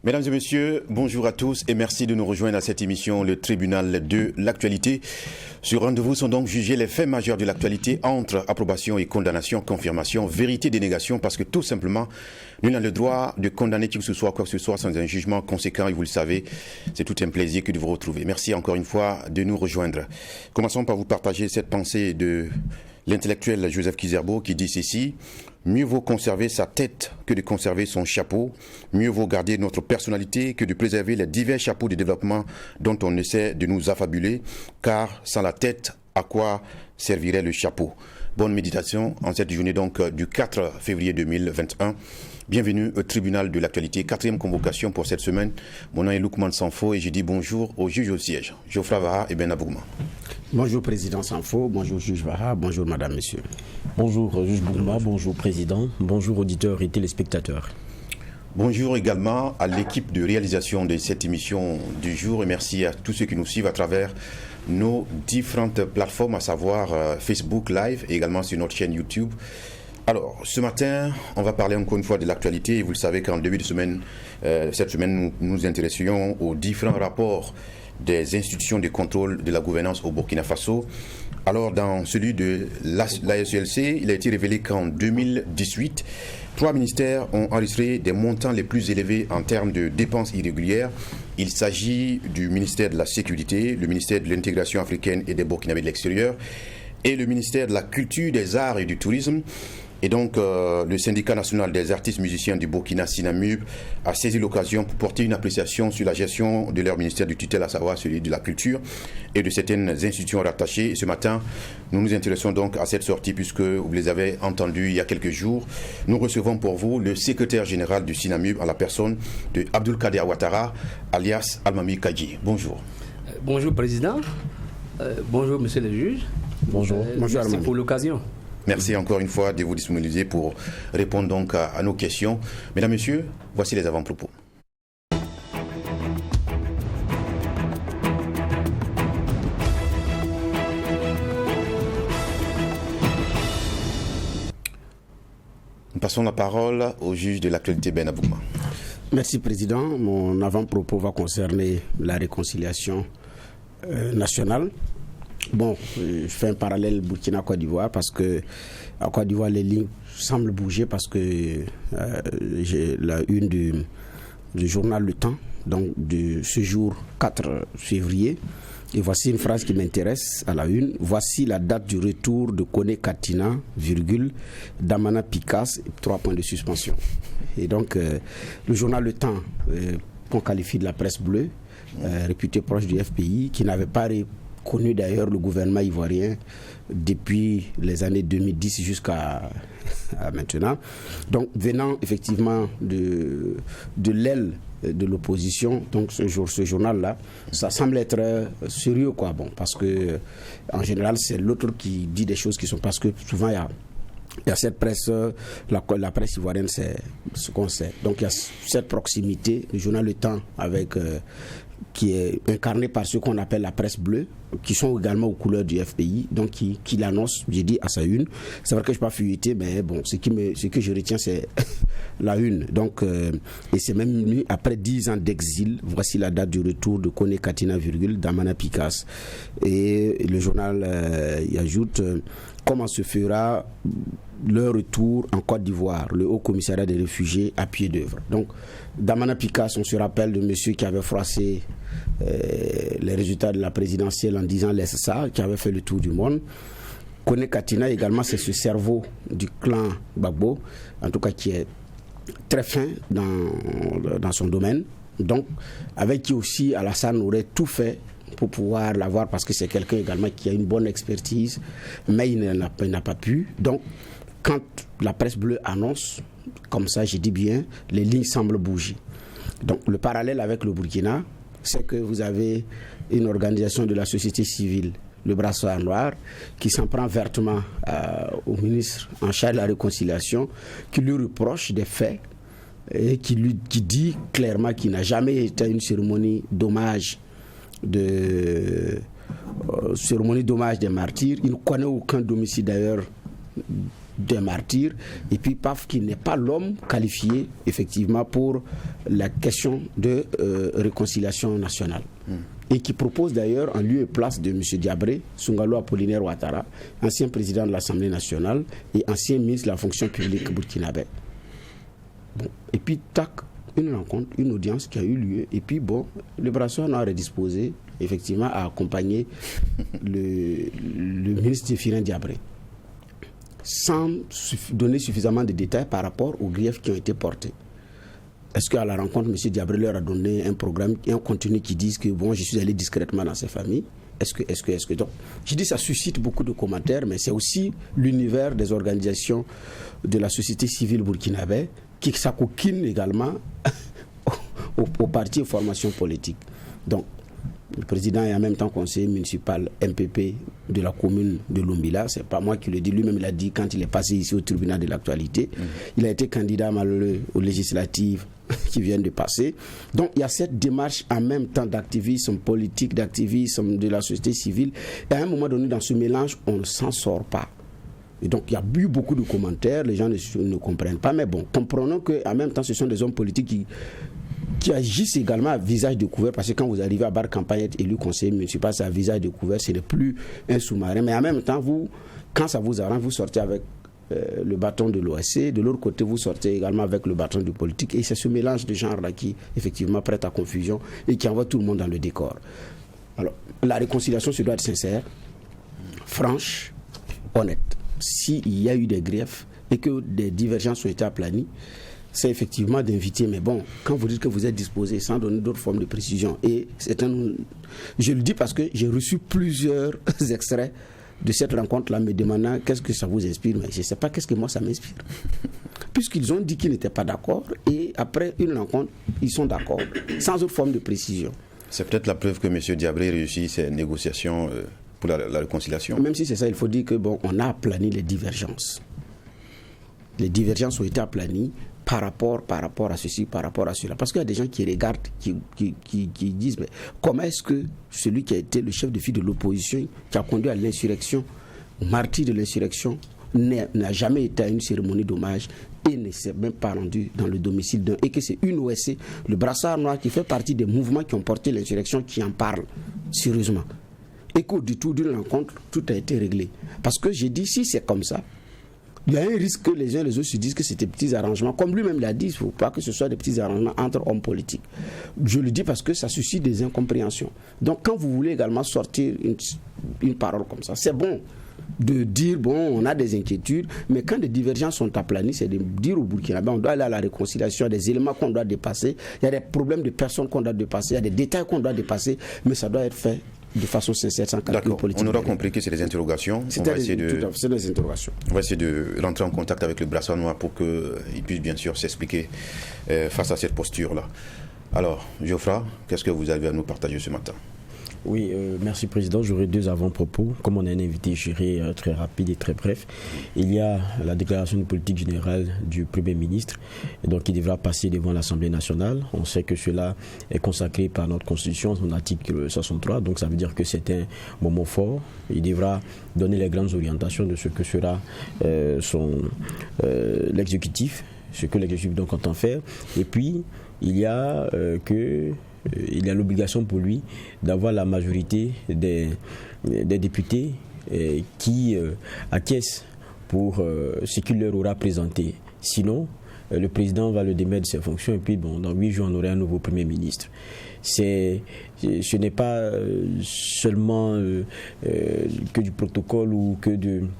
Mesdames et messieurs, bonjour à tous et merci de nous rejoindre à cette émission, le tribunal de l'actualité. Sur rendez-vous sont donc jugés les faits majeurs de l'actualité entre approbation et condamnation, confirmation, vérité, dénégation, parce que tout simplement, nul n'a le droit de condamner qui que ce soit, quoi que ce soit, sans un jugement conséquent, et vous le savez, c'est tout un plaisir que de vous retrouver. Merci encore une fois de nous rejoindre. Commençons par vous partager cette pensée de l'intellectuel Joseph Kizerbo qui dit ceci: mieux vaut conserver sa tête que de conserver son chapeau. Mieux vaut garder notre personnalité que de préserver les divers chapeaux de développement dont on essaie de nous affabuler. Car sans la tête, à quoi servirait le chapeau? Bonne méditation en cette journée donc du 4 février 2021. Bienvenue au tribunal de l'actualité, quatrième convocation pour cette semaine. Mon nom est Loukman Sanfo et je dis bonjour au juge au siège, Geoffroy Vaha et Ben Abougma. Bonjour Président Sanfo, bonjour juge Vaha, bonjour Madame, Monsieur. Bonjour juge Bougma, bonjour Président, bonjour auditeurs et téléspectateurs. Bonjour également à l'équipe de réalisation de cette émission du jour et merci à tous ceux qui nous suivent à travers nos différentes plateformes, à savoir Facebook Live et également sur notre chaîne YouTube. Alors, ce matin, on va parler encore une fois de l'actualité et vous le savez qu'en début de semaine, cette semaine, nous nous intéressions aux différents rapports des institutions de contrôle de la gouvernance au Burkina Faso. Alors, dans celui de l'ASELC, il a été révélé qu'en 2018, 3 ministères ont enregistré des montants les plus élevés en termes de dépenses irrégulières. Il s'agit du ministère de la Sécurité, le ministère de l'Intégration africaine et des Burkinabés de l'extérieur et le ministère de la Culture, des Arts et du Tourisme. Et donc, le syndicat national des artistes musiciens du Burkina, Sinamub, a saisi l'occasion pour porter une appréciation sur la gestion de leur ministère de tutelle, à savoir celui de la culture et de certaines institutions rattachées. Et ce matin, nous nous intéressons donc à cette sortie puisque vous les avez entendus il y a quelques jours. Nous recevons pour vous le secrétaire général du Sinamub à la personne de Abdoulkader Ouattara, alias Almami Kadji. Bonjour. Bonjour Président. Bonjour Monsieur le juge. Bonjour. Bonjour merci pour l'occasion. Merci encore une fois de vous disponibiliser pour répondre donc à nos questions. Mesdames, Messieurs, voici les avant-propos. Nous passons la parole au juge de l'actualité Ben Abougma. Merci Président. Mon avant-propos va concerner la réconciliation nationale. Bon, je fais un parallèle Burkina-Côte d'Ivoire parce que à Côte d'Ivoire les lignes semblent bouger parce que j'ai la une du journal Le Temps, donc de ce jour 4 février. Et voici une phrase qui m'intéresse à la une. Voici la date du retour de Kone Katina, Damana Pikas, 3 points de suspension. Et donc le journal Le Temps, qu'on qualifie de la presse bleue, réputée proche du FPI, qui n'avait pas connu d'ailleurs le gouvernement ivoirien depuis les années 2010 jusqu'à maintenant. Donc venant effectivement de l'aile de l'opposition, donc ce journal-là, ça semble être sérieux quoi. Bon, parce que en général c'est l'autre qui dit des choses qui sont, parce que souvent il y a cette presse, la presse ivoirienne, c'est ce qu'on sait. Donc il y a cette proximité, le journal Le Temps avec qui est incarné par ceux qu'on appelle la presse bleue, qui sont également aux couleurs du FPI, donc qui l'annonce, j'ai dit, à sa une. C'est vrai que je n'ai pas feuilleté, mais bon, ce que je retiens, c'est la une. Donc, et c'est même venu après 10 ans d'exil. Voici la date du retour de Kone Katina, Damana Pikas. Et le journal y ajoute comment se fera leur retour en Côte d'Ivoire, le Haut Commissariat des réfugiés à pied d'œuvre. Donc, Damana Pikas, on se rappelle de monsieur qui avait froissé les résultats de la présidentielle en disant laisse ça, qui avait fait le tour du monde. Kone Katina également, c'est ce cerveau du clan Gbagbo, en tout cas qui est très fin dans son domaine. Donc, avec qui aussi Alassane aurait tout fait pour pouvoir l'avoir, parce que c'est quelqu'un également qui a une bonne expertise, mais il n'a pas pu. Donc, quand la presse bleue annonce, comme ça, je dis bien, les lignes semblent bouger. Donc, le parallèle avec le Burkina, c'est que vous avez une organisation de la société civile, le Brassard Noir, qui s'en prend vertement au ministre en charge de la réconciliation, qui lui reproche des faits et qui dit clairement qu'il n'a jamais été à une cérémonie d'hommage des martyrs. Il ne connaît aucun domicile d'ailleurs d'un martyr, et puis paf, qui n'est pas l'homme qualifié effectivement pour la question de réconciliation nationale. Et qui propose d'ailleurs en lieu et place de M. Diabré, Soungalo Apollinaire Ouattara, ancien président de l'Assemblée nationale et ancien ministre de la fonction publique burkinabé. Bon, et puis tac, une rencontre, une audience qui a eu lieu, et puis bon, le Brassard a redisposé effectivement à accompagner le ministre Firin Diabré, sans donner suffisamment de détails par rapport aux griefs qui ont été portés. Est-ce qu'à la rencontre, M. Diabré leur a donné un programme, un contenu qui disent que bon, je suis allé discrètement dans ces familles? Est-ce que donc, je dis ça suscite beaucoup de commentaires, mais c'est aussi l'univers des organisations de la société civile burkinabé qui s'acoquine également aux partis et formations politiques. Donc, le président est en même temps conseiller municipal MPP de la commune de Lumbila. C'est pas moi qui le dis, lui-même il a dit quand il est passé ici au tribunal de l'actualité. Il a été candidat malheureux aux législatives qui viennent de passer. Donc il y a cette démarche en même temps d'activisme politique, d'activisme de la société civile. Et à un moment donné, dans ce mélange, on ne s'en sort pas. Et donc il y a eu beaucoup de commentaires, les gens ne comprennent pas. Mais bon, comprenons qu'en même temps, ce sont des hommes politiques qui agissent également à visage découvert, parce que quand vous arrivez à Bar Campagne, être élu conseiller municipal, c'est à visage découvert, ce n'est plus un sous-marin. Mais en même temps, vous, quand ça vous arrange, vous sortez avec le bâton de l'OSC, de l'autre côté, vous sortez également avec le bâton du politique, et c'est ce mélange de genres-là qui, effectivement, prête à confusion et qui envoie tout le monde dans le décor. Alors, la réconciliation, ça doit être sincère, franche, honnête. S'il y a eu des griefs et que des divergences ont été aplanies, c'est effectivement d'inviter, mais bon, quand vous dites que vous êtes disposé sans donner d'autres formes de précision, et je le dis parce que j'ai reçu plusieurs extraits de cette rencontre-là me demandant qu'est-ce que ça vous inspire, mais je ne sais pas qu'est-ce que moi ça m'inspire. Puisqu'ils ont dit qu'ils n'étaient pas d'accord, et après une rencontre, ils sont d'accord, sans autre forme de précision. C'est peut-être la preuve que M. Diabré réussit ses négociations pour la réconciliation. Même si c'est ça, il faut dire que bon, on a aplani les divergences. Les divergences ont été aplanies par rapport à ceci, par rapport à cela. Parce qu'il y a des gens qui regardent, qui disent, mais comment est-ce que celui qui a été le chef de file de l'opposition, qui a conduit à l'insurrection, au martyr de l'insurrection, n'a jamais été à une cérémonie d'hommage et ne s'est même pas rendu dans le domicile d'un, et que c'est une OSC, le brassard noir, qui fait partie des mouvements qui ont porté l'insurrection, qui en parle sérieusement. Et qu'au détour d'une rencontre, tout a été réglé. Parce que j'ai dit, si c'est comme ça, il y a un risque que les uns et les autres se disent que c'est des petits arrangements. Comme lui-même l'a dit, il ne faut pas que ce soit des petits arrangements entre hommes politiques. Je le dis parce que ça suscite des incompréhensions. Donc quand vous voulez également sortir une parole comme ça, c'est bon de dire, bon, on a des inquiétudes, mais quand des divergences sont aplanies, c'est de dire au Burkinabé, on doit aller à la réconciliation, il y a des éléments qu'on doit dépasser, il y a des problèmes de personnes qu'on doit dépasser, il y a des détails qu'on doit dépasser, mais ça doit être fait de façon sincère, sans calcul politique. On aura compris que c'est des interrogations. C'est des interrogations. On va essayer de rentrer en contact avec le brassard noir pour qu'il puisse bien sûr s'expliquer face à cette posture-là. Alors, Geoffroy, qu'est-ce que vous avez à nous partager ce matin ? Oui, merci Président. J'aurai deux avant-propos. Comme on a un invité, j'irai très rapide et très bref. Il y a la déclaration de politique générale du Premier ministre, et donc qui devra passer devant l'Assemblée nationale. On sait que cela est consacré par notre Constitution, son article 63, donc ça veut dire que c'est un moment fort. Il devra donner les grandes orientations de ce que sera l'exécutif, ce que l'exécutif donc entend faire. Et puis, il y a l'obligation pour lui d'avoir la majorité des députés qui acquiescent pour ce qu'il leur aura présenté. Sinon, le président va le démettre de ses fonctions et puis bon, dans 8 jours, on aurait un nouveau Premier ministre. Ce n'est pas seulement que du protocole ou qu'une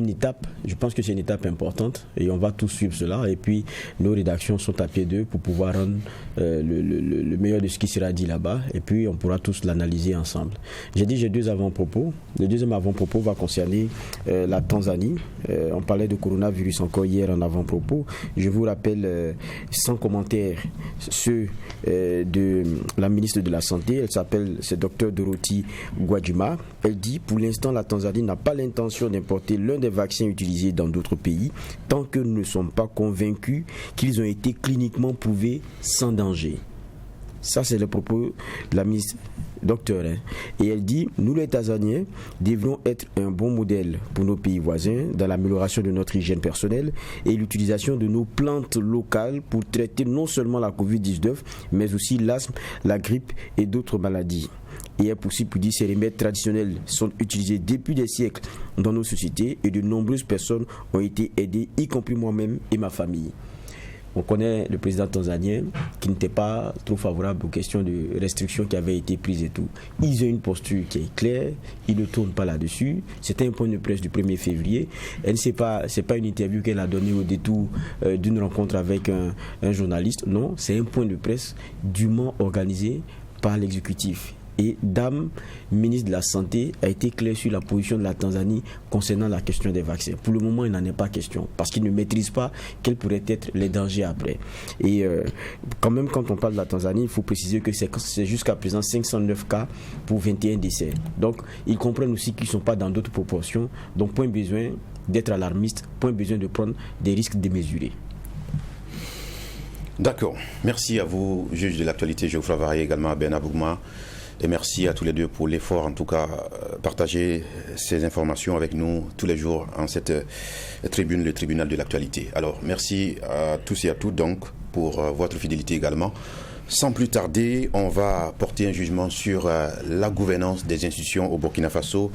étape. Je pense que c'est une étape importante et on va tous suivre cela. Et puis nos rédactions sont à pied d'eux pour pouvoir rendre le meilleur de ce qui sera dit là-bas. Et puis on pourra tous l'analyser ensemble. J'ai deux avant-propos. Le deuxième avant-propos va concerner la Tanzanie. On parlait de coronavirus encore hier en avant-propos. Je vous rappelle sans commentaire ceux de la ministre de la Santé. C'est Dr Dorothy Gwajima. Elle dit, pour l'instant, la Tanzanie n'a pas l'intention d'importer l'un des vaccins utilisés dans d'autres pays tant que nous ne sommes pas convaincus qu'ils ont été cliniquement prouvés sans danger. Ça, c'est le propos de la ministre docteur. Et elle dit, nous les Tanzaniens devrons être un bon modèle pour nos pays voisins dans l'amélioration de notre hygiène personnelle et l'utilisation de nos plantes locales pour traiter non seulement la Covid-19, mais aussi l'asthme, la grippe et d'autres maladies. Et elle poursuit pour dire que ces remèdes traditionnels sont utilisés depuis des siècles dans nos sociétés et de nombreuses personnes ont été aidées, y compris moi-même et ma famille. On connaît le président tanzanien qui n'était pas trop favorable aux questions de restrictions qui avaient été prises et tout. Ils ont une posture qui est claire, ils ne tournent pas là-dessus. C'était un point de presse du 1er février. C'est pas une interview qu'elle a donnée au détour d'une rencontre avec un journaliste. Non, c'est un point de presse dûment organisé par l'exécutif. Et Dame, ministre de la Santé, a été clair sur la position de la Tanzanie concernant la question des vaccins. Pour le moment, il n'en est pas question, parce qu'il ne maîtrise pas quels pourraient être les dangers après. Et quand même, quand on parle de la Tanzanie, il faut préciser que c'est jusqu'à présent 509 cas pour 21 décès. Donc, ils comprennent aussi qu'ils ne sont pas dans d'autres proportions. Donc, point besoin d'être alarmiste, point besoin de prendre des risques démesurés. D'accord. Merci à vous, juge de l'actualité, Geoffroy Varié, également à Bernard Bougma. Et merci à tous les deux pour l'effort, en tout cas, partager ces informations avec nous tous les jours en cette tribune, le tribunal de l'actualité. Alors, merci à tous et à toutes, donc, pour votre fidélité également. Sans plus tarder, on va porter un jugement sur la gouvernance des institutions au Burkina Faso,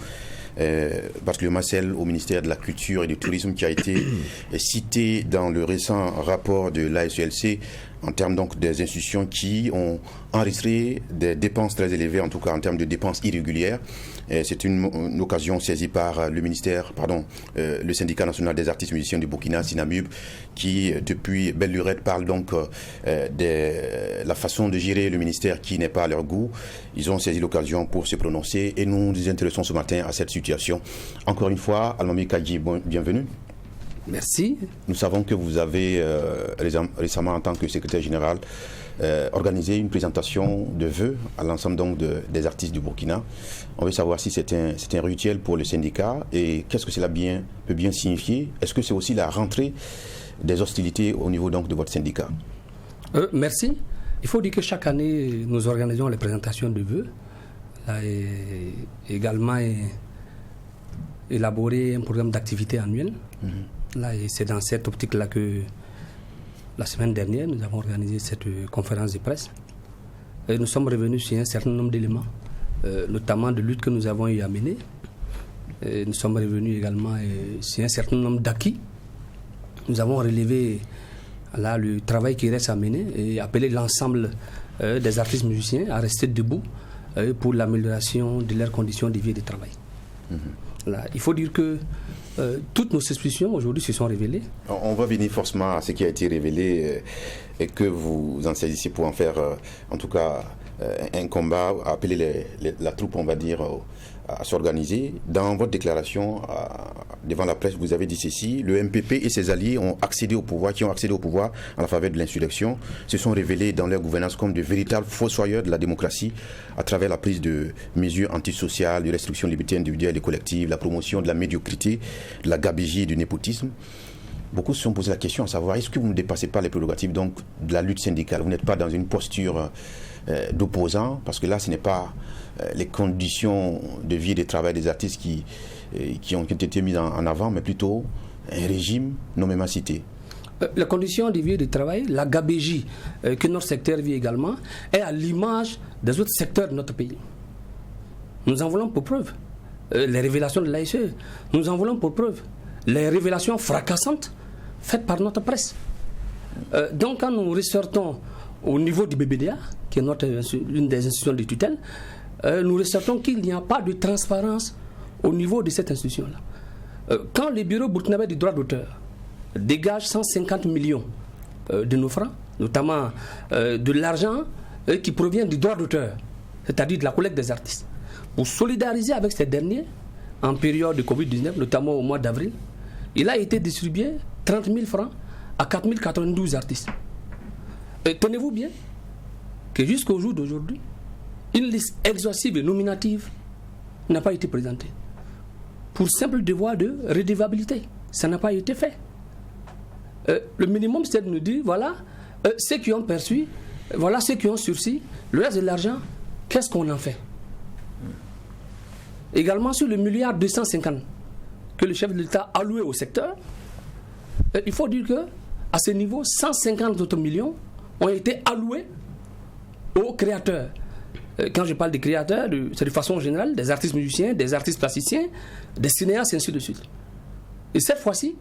particulièrement celle au ministère de la Culture et du Tourisme qui a été citée dans le récent rapport de l'ASELC en termes donc des institutions qui ont enregistré des dépenses très élevées, en tout cas en termes de dépenses irrégulières. C'est une occasion saisie par le syndicat national des artistes musiciens du Burkina, Sinamub, qui depuis belle lurette parle donc de la façon de gérer le ministère qui n'est pas à leur goût. Ils ont saisi l'occasion pour se prononcer et nous nous intéressons ce matin à cette situation. Encore une fois, Almami Kadji, bienvenue. Merci. Nous savons que vous avez récemment, en tant que secrétaire général, organisé une présentation de vœux à l'ensemble donc des artistes du Burkina. On veut savoir si c'est un rituel pour le syndicat et qu'est-ce que cela peut bien signifier. Est-ce que c'est aussi la rentrée des hostilités au niveau donc de votre syndicat? Merci. Il faut dire que chaque année, nous organisons les présentations de vœux. Là, et également élaborer un programme d'activité annuel. Là, et c'est dans cette optique-là que la semaine dernière, nous avons organisé cette conférence de presse. Et nous sommes revenus sur un certain nombre d'éléments, notamment de luttes que nous avons eu à mener. Et nous sommes revenus également sur un certain nombre d'acquis. Nous avons relevé là, le travail qui reste à mener et appelé l'ensemble des artistes musiciens à rester debout pour l'amélioration de leurs conditions de vie et de travail. Là, il faut dire que toutes nos suspicions aujourd'hui se sont révélées. On va venir forcément à ce qui a été révélé et que vous en saisissez pour en faire en tout cas un combat, appeler la troupe, on va dire, à s'organiser. Dans votre déclaration devant la presse, vous avez dit ceci: le MPP et ses alliés qui ont accédé au pouvoir à la faveur de l'insurrection, se sont révélés dans leur gouvernance comme de véritables fossoyeurs de la démocratie à travers la prise de mesures antisociales, de restrictions de libertés individuelles et collectives, la promotion de la médiocrité, de la gabegie et du népotisme. Beaucoup se sont posé la question à savoir, est-ce que vous ne dépassez pas les prérogatives donc, de la lutte syndicale? Vous n'êtes pas dans une posture d'opposant, parce que là, ce n'est pas les conditions de vie et de travail des artistes qui ont été mises en avant, mais plutôt un régime nommément cité. La condition de vie et de travail, la gabegie que notre secteur vit également, est à l'image des autres secteurs de notre pays. Nous en voulons pour preuve les révélations de l'ASE. Nous en voulons pour preuve les révélations fracassantes faites par notre presse. Donc quand nous ressortons au niveau du BBDA, qui est une des institutions de tutelle, nous ressortons qu'il n'y a pas de transparence au niveau de cette institution-là. Quand le bureau burkinabé du droit d'auteur dégage 150 millions de nos francs, notamment de l'argent qui provient du droit d'auteur, c'est-à-dire de la collecte des artistes, pour solidariser avec ces derniers en période de Covid-19, notamment au mois d'avril, il a été distribué 30 000 francs à 4 092 artistes. Et tenez-vous bien que jusqu'au jour d'aujourd'hui, une liste exhaustive et nominative n'a pas été présentée. Pour simple devoir de redevabilité, ça n'a pas été fait. Le minimum, c'est de nous dire, voilà, ceux qui ont perçu Voilà ceux qui ont sursis. Le reste de l'argent, qu'est-ce qu'on en fait? Également sur le 1,250 milliard que le chef de l'État a alloué au secteur, il faut dire que à ce niveau, 150 autres millions ont été alloués aux créateurs. Quand je parle des créateurs, c'est de façon générale des artistes musiciens, des artistes plasticiens, des cinéastes, et ainsi de suite. Et cette fois-ci,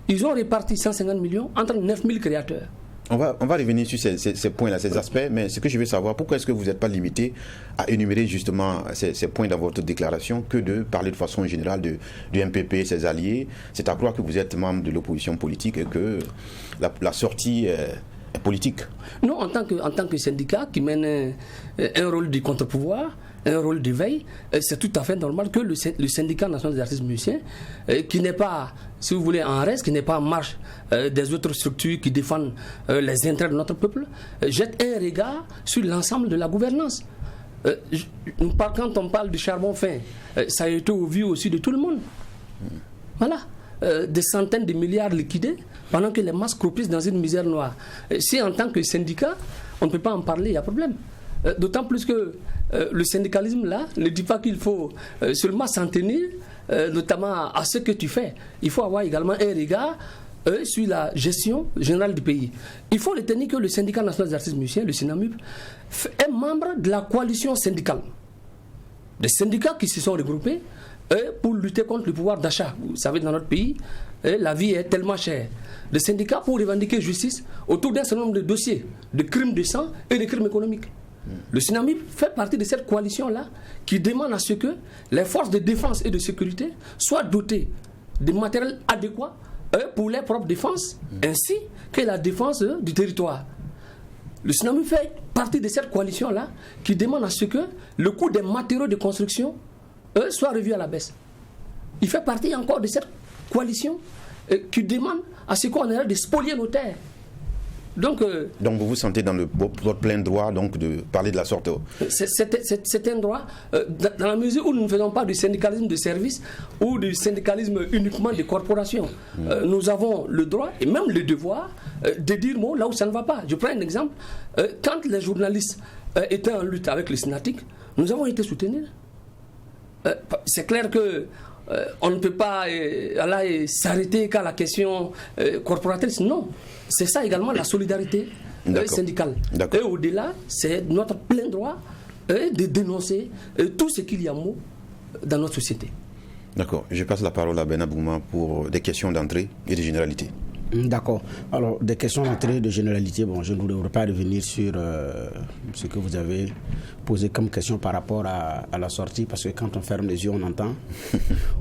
ils ont réparti 150 millions entre 9000 créateurs. On va revenir sur ces points-là, ces aspects, mais ce que je veux savoir, pourquoi est-ce que vous n'êtes pas limité à énumérer justement ces points dans votre déclaration que de parler de façon générale du MPP, ses alliés? C'est à croire que vous êtes membre de l'opposition politique et que la sortie est politique. Non, en tant que syndicat qui mène un rôle de contre-pouvoir, un rôle de veille, c'est tout à fait normal que le syndicat national des artistes musiciens, qui n'est pas, si vous voulez, en reste, qui n'est pas en marge des autres structures qui défendent les intérêts de notre peuple, jette un regard sur l'ensemble de la gouvernance. Quand on parle du charbon fin, ça a été au vu aussi de tout le monde. Voilà. Des centaines de milliards liquidés pendant que les masses croupissent dans une misère noire. Si en tant que syndicat, on ne peut pas en parler, il y a problème. D'autant plus que le syndicalisme là ne dit pas qu'il faut seulement s'en tenir, notamment à ce que tu fais. Il faut avoir également un regard sur la gestion générale du pays. Il faut retenir que le syndicat national des artistes musiciens, le SYNAMUP, est membre de la coalition syndicale. Des syndicats qui se sont regroupés pour lutter contre le pouvoir d'achat. Vous savez, dans notre pays, la vie est tellement chère. Des syndicats pour revendiquer justice autour d'un certain nombre de dossiers, de crimes de sang et de crimes économiques. Le SYNAMUP fait partie de cette coalition-là qui demande à ce que les forces de défense et de sécurité soient dotées de matériel adéquat pour leur propre défense, ainsi que la défense du territoire. Le SYNAMUP fait partie de cette coalition-là qui demande à ce que le coût des matériaux de construction soit revu à la baisse. Il fait partie encore de cette coalition qui demande à ce qu'on arrête de spolier nos terres. Donc vous vous sentez dans votre plein droit donc, de parler de la sorte? C'est un droit dans la mesure où nous ne faisons pas du syndicalisme de service ou du syndicalisme uniquement de corporation. Nous avons le droit et même le devoir de dire bon, là où ça ne va pas. Je prends un exemple. Quand les journalistes étaient en lutte avec le SYNATIC, nous avons été soutenus. C'est clair que on ne peut pas s'arrêter qu'à la question corporatrice. Non, c'est ça également la solidarité syndicale. Et au-delà, c'est notre plein droit de dénoncer tout ce qu'il y a mot dans notre société. D'accord. Je passe la parole à Ben Abouma pour des questions d'entrée et de généralité. D'accord. Alors, des questions d'entrée et de généralité. Bon, je ne voudrais pas revenir sur ce que vous avez posé comme question par rapport à la sortie, parce que quand on ferme les yeux, on entend.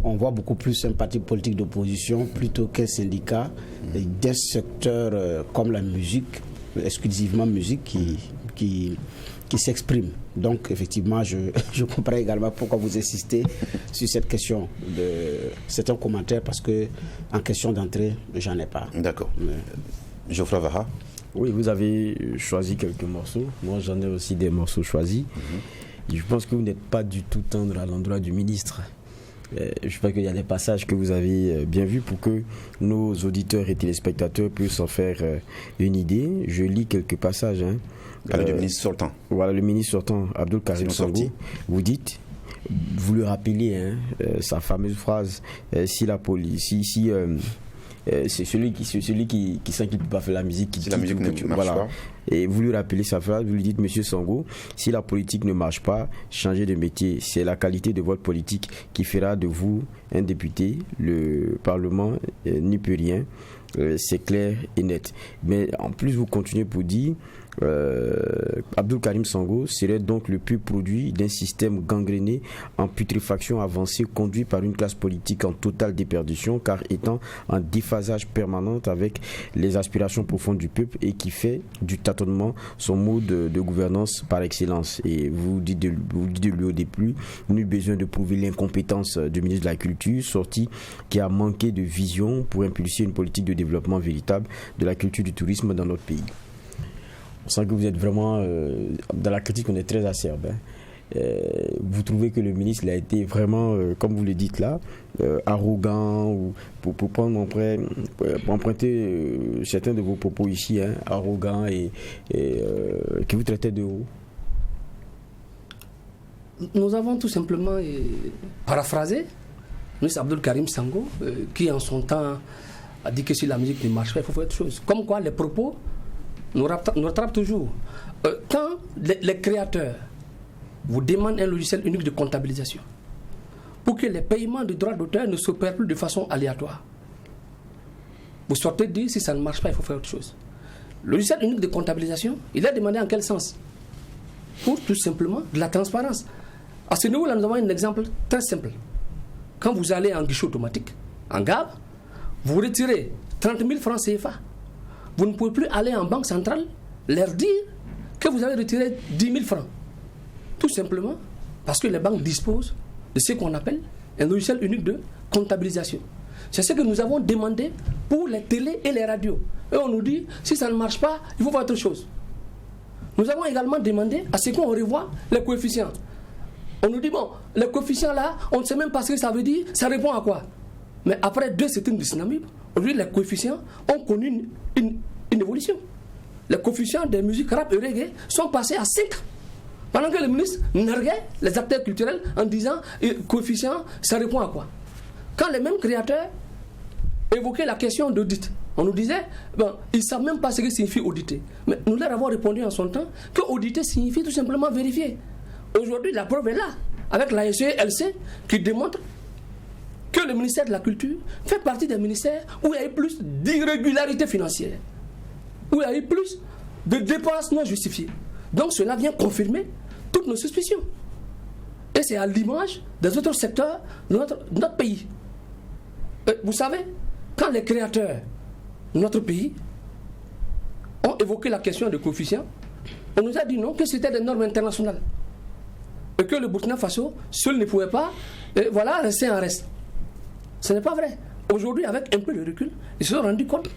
On voit beaucoup plus un parti politique d'opposition plutôt qu'un syndicat d'un secteur comme la musique, exclusivement musique, qui s'exprime. Donc, effectivement, je comprends également pourquoi vous insistez sur cette question. C'est un commentaire parce que, en question d'entrée, j'en ai pas. D'accord. Geoffroy Vaha. Oui, vous avez choisi quelques morceaux. Moi, j'en ai aussi des morceaux choisis. Je pense que vous n'êtes pas du tout tendre à l'endroit du ministre. Je pense qu'il y a des passages que vous avez bien vus pour que nos auditeurs et téléspectateurs puissent en faire une idée. Je lis quelques passages. Le ministre sortant. Voilà, le ministre sortant, Abdoul Karim Sangou. Vous dites, vous lui rappelez sa fameuse phrase, si la police, c'est celui qui sent qu'il ne peut pas faire la musique, si la musique ne marche pas. Et vous lui rappelez sa phrase, vous lui dites, Monsieur Sangou, si la politique ne marche pas, changez de métier. C'est la qualité de votre politique qui fera de vous un député. Le Parlement n'y peut rien. C'est clair et net. Mais en plus, vous continuez pour dire Abdoul Karim Sangou serait donc le pur produit d'un système gangréné en putréfaction avancée conduit par une classe politique en totale déperdition car étant en déphasage permanent avec les aspirations profondes du peuple et qui fait du tâtonnement son mode de gouvernance par excellence. Et vous dites de lui au début, nul besoin de prouver l'incompétence du ministre de la Culture, sorti qui a manqué de vision pour impulser une politique de développement véritable de la culture du tourisme dans notre pays. On sent que vous êtes vraiment dans la critique, on est très acerbe. vous trouvez que le ministre il a été vraiment, comme vous le dites là, arrogant, ou pour emprunter certains de vos propos ici, arrogant et qui vous traitait de haut? Nous avons tout simplement paraphrasé le ministre Abdoul Karim Sango, qui en son temps a dit que si la musique ne marche pas, il faut faire autre chose. Comme quoi les propos nous rattrapent toujours. Quand les créateurs vous demandent un logiciel unique de comptabilisation pour que les paiements de droits d'auteur ne s'opèrent plus de façon aléatoire, vous sortez de dire si ça ne marche pas, il faut faire autre chose. Le logiciel unique de comptabilisation, il est demandé en quel sens? Pour tout simplement de la transparence. À ce niveau-là, nous avons un exemple très simple. Quand vous allez en guichet automatique, en gare, vous retirez 30 000 francs CFA. Vous ne pouvez plus aller en banque centrale leur dire que vous avez retiré 10 000 francs. Tout simplement parce que les banques disposent de ce qu'on appelle un logiciel unique de comptabilisation. C'est ce que nous avons demandé pour les télés et les radios. Et on nous dit, si ça ne marche pas, il faut faire autre chose. Nous avons également demandé à ce qu'on revoie les coefficients. On nous dit, bon, les coefficients là, on ne sait même pas ce que ça veut dire, ça répond à quoi? Mais après 2 septembre du Sinamib, aujourd'hui les coefficients ont connu une évolution. Les coefficients des musiques rap et reggae sont passés à 5. Pendant que le ministre narguait les acteurs culturels en disant, coefficient, ça répond à quoi? Quand les mêmes créateurs évoquaient la question d'audit, on nous disait, bon, ils ne savent même pas ce que signifie auditer. Mais nous leur avons répondu en son temps que auditer signifie tout simplement vérifier. Aujourd'hui, la preuve est là, avec la SELC qui démontre que le ministère de la Culture fait partie des ministères où il y a eu plus d'irrégularités financières, où il y a eu plus de dépenses non justifiées. Donc cela vient confirmer toutes nos suspicions. Et c'est à l'image des autres secteurs de notre pays. Vous savez, quand les créateurs de notre pays ont évoqué la question des coefficients, on nous a dit non, que c'était des normes internationales. Et que le Burkina Faso, seul ne pouvait pas, rester en reste. Ce n'est pas vrai. Aujourd'hui, avec un peu de recul, ils se sont rendus compte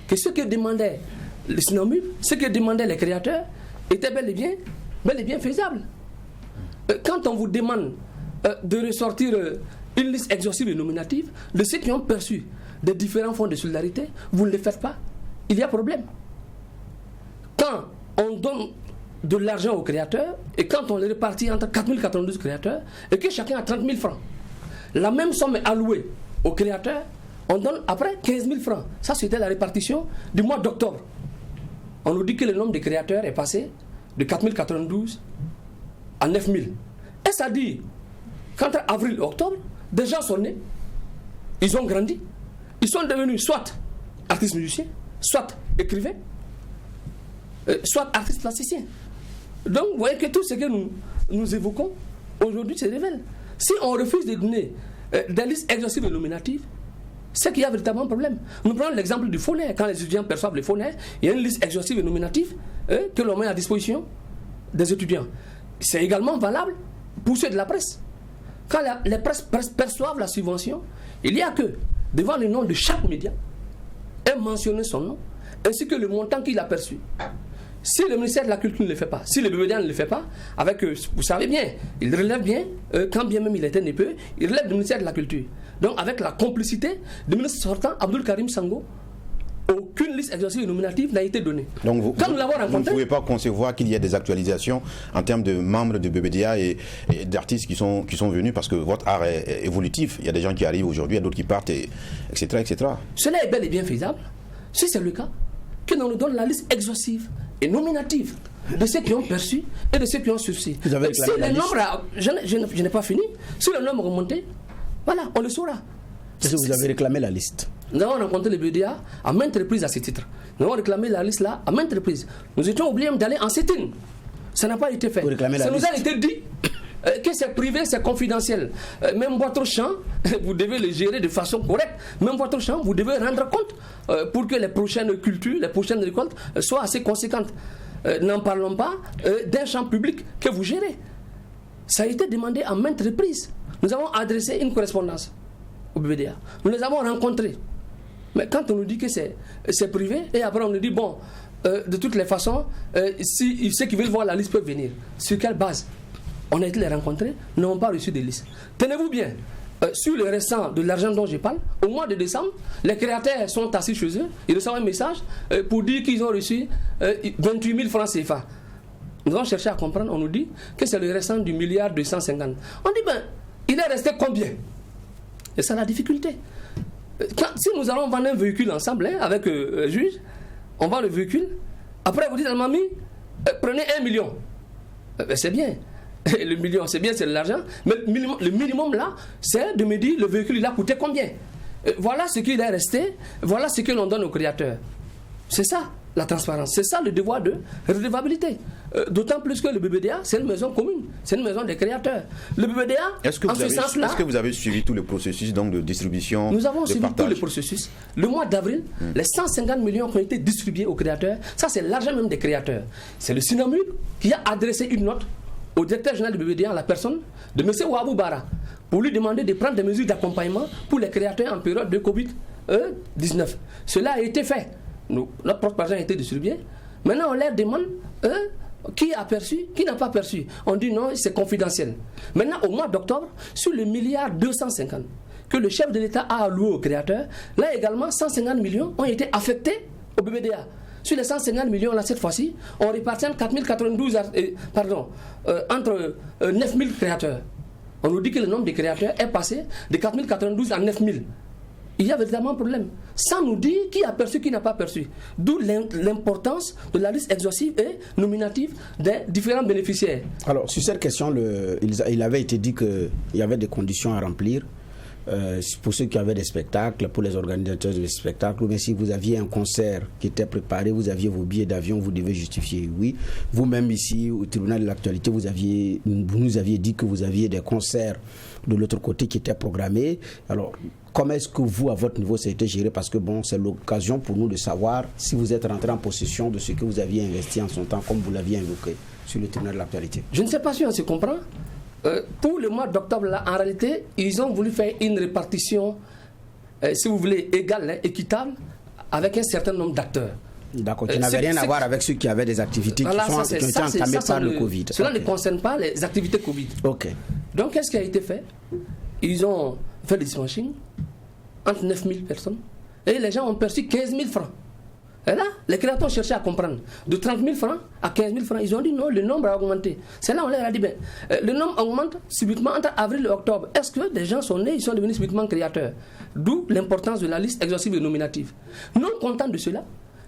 que ce que demandaient les Sinamib, ce que demandaient les créateurs, était bel et bien faisable. Quand on vous demande de ressortir une liste exhaustive et nominative de ceux qui ont perçu des différents fonds de solidarité, vous ne les faites pas, il y a problème. Quand on donne de l'argent aux créateurs et quand on les répartit entre 4092 créateurs et que chacun a 30 000 francs, la même somme est allouée aux créateurs, on donne après 15 000 francs. Ça, c'était la répartition du mois d'octobre. On nous dit que le nombre de créateurs est passé de 4092 à 9000. Et ça dit qu'entre avril et octobre, des gens sont nés, ils ont grandi, ils sont devenus soit artistes musiciens, soit écrivains, soit artistes plasticiens. Donc, vous voyez que tout ce que nous évoquons aujourd'hui se révèle. Si on refuse de donner des listes exhaustives et nominatives, c'est qu'il y a véritablement un problème. Nous prenons l'exemple du phonaire. Quand les étudiants perçoivent les phonaires, il y a une liste exhaustive et nominative que l'on met à disposition des étudiants. C'est également valable pour ceux de la presse. Quand les presses perçoivent la subvention, il n'y a que, devant le nom de chaque média, est mentionné son nom, ainsi que le montant qu'il a perçu. Si le ministère de la Culture ne le fait pas, si le BBDA ne le fait pas, vous savez bien, il relève bien, quand bien même il était peu, il relève du ministère de la Culture. Donc avec la complicité du ministre sortant, Abdoul Karim Sango, aucune liste exhaustive et nominative n'a été donnée. Donc vous ne pouvez pas concevoir qu'il y ait des actualisations en termes de membres de BBDA et d'artistes qui sont venus, parce que votre art est évolutif. Il y a des gens qui arrivent aujourd'hui, il y a d'autres qui partent, etc., etc. Cela est bel et bien faisable. Si c'est le cas, que l'on nous donne la liste exhaustive et nominative de ceux qui ont perçu et de ceux qui ont sursis. Si les nombres, je n'ai pas fini, si le nombre remonté, voilà, on le saura. Est-ce que vous avez réclamé la liste? Nous avons rencontré le BDA à maintes reprises à ce titre. Nous avons réclamé la liste là à maintes reprises. Nous étions obligés d'aller en sit-in. Ça n'a pas été fait. Ça nous a été dit que c'est privé, c'est confidentiel. Même votre champ, vous devez le gérer de façon correcte. Même votre champ, vous devez rendre compte pour que les prochaines cultures, les prochaines récoltes soient assez conséquentes. N'en parlons pas d'un champ public que vous gérez. Ça a été demandé à maintes reprises. Nous avons adressé une correspondance au BBDA. Nous les avons rencontrés. Mais quand on nous dit que c'est privé, et après on nous dit, bon, de toutes les façons, si ceux qui veulent voir la liste peuvent venir. Sur quelle base? on a été les rencontrer, n'ont pas reçu de liste. Tenez-vous bien, sur le restant de l'argent dont je parle, au mois de décembre, les créateurs sont assis chez eux, ils reçoivent un message pour dire qu'ils ont reçu 28 000 francs CFA. Nous avons cherché à comprendre, on nous dit que c'est le restant du milliard 250. On dit, il est resté combien? Et c'est la difficulté. Si nous allons vendre un véhicule ensemble avec le juge, on vend le véhicule, après vous dites à mamie, prenez 1 million. C'est bien. Le million, c'est bien, c'est de l'argent. Mais le minimum là, c'est de me dire le véhicule il a coûté combien. Voilà ce qu'il est resté, voilà ce que l'on donne aux créateurs. C'est ça la transparence, c'est ça le devoir de redevabilité. D'autant plus que le BBDA, c'est une maison commune, c'est une maison des créateurs. Le BBDA, est-ce que vous avez suivi tout le processus donc, de distribution? Nous avons suivi tout le processus. Le mois d'avril, les 150 millions qui ont été distribués aux créateurs, ça c'est l'argent même des créateurs. C'est le SINAMUD qui a adressé une note au directeur général du BBDA, la personne de M. Ouabou Bara, pour lui demander de prendre des mesures d'accompagnement pour les créateurs en période de Covid-19. Cela a été fait. Notre propre argent a été distribué. Maintenant, on leur demande qui a perçu, qui n'a pas perçu. On dit non, c'est confidentiel. Maintenant, au mois d'octobre, sur le milliard 250 que le chef de l'État a alloué aux créateurs, là également, 150 millions ont été affectés au BBDA. Sur les 150 millions, là, cette fois-ci, on répartit entre 9000 créateurs. On nous dit que le nombre de créateurs est passé de 4092 à 9000. Il y a véritablement un problème. Sans nous dire qui a perçu, qui n'a pas perçu. D'où l'importance de la liste exhaustive et nominative des différents bénéficiaires. Alors, sur cette question, il avait été dit qu'il y avait des conditions à remplir. Pour ceux qui avaient des spectacles, pour les organisateurs de spectacles, mais si vous aviez un concert qui était préparé, vous aviez vos billets d'avion, vous devez justifier. Oui, vous-même ici au tribunal de l'actualité, vous nous aviez dit que vous aviez des concerts de l'autre côté qui étaient programmés. Alors, comment est-ce que vous, à votre niveau, ça a été géré? Parce que bon, c'est l'occasion pour nous de savoir si vous êtes rentré en possession de ce que vous aviez investi en son temps, comme vous l'aviez invoqué sur le tribunal de l'actualité. Je ne sais pas si on se comprend. Pour le mois d'octobre, là, en réalité, ils ont voulu faire une répartition, si vous voulez, égale, équitable, avec un certain nombre d'acteurs. D'accord, qui n'avait rien à voir avec ceux qui avaient des activités qui ont été entamées par le Covid. Cela ne concerne pas les activités Covid. Ok. Donc, qu'est-ce qui a été fait? Ils ont fait le dispatching entre 9000 personnes et les gens ont perçu 15 000 francs. Et là, les créateurs cherchaient à comprendre. De 30 000 francs à 15 000 francs, ils ont dit non, le nombre a augmenté. C'est là on leur a dit, le nombre augmente subitement entre avril et octobre. Est-ce que des gens sont nés, ils sont devenus subitement créateurs? D'où l'importance de la liste exhaustive et nominative. Non content de cela,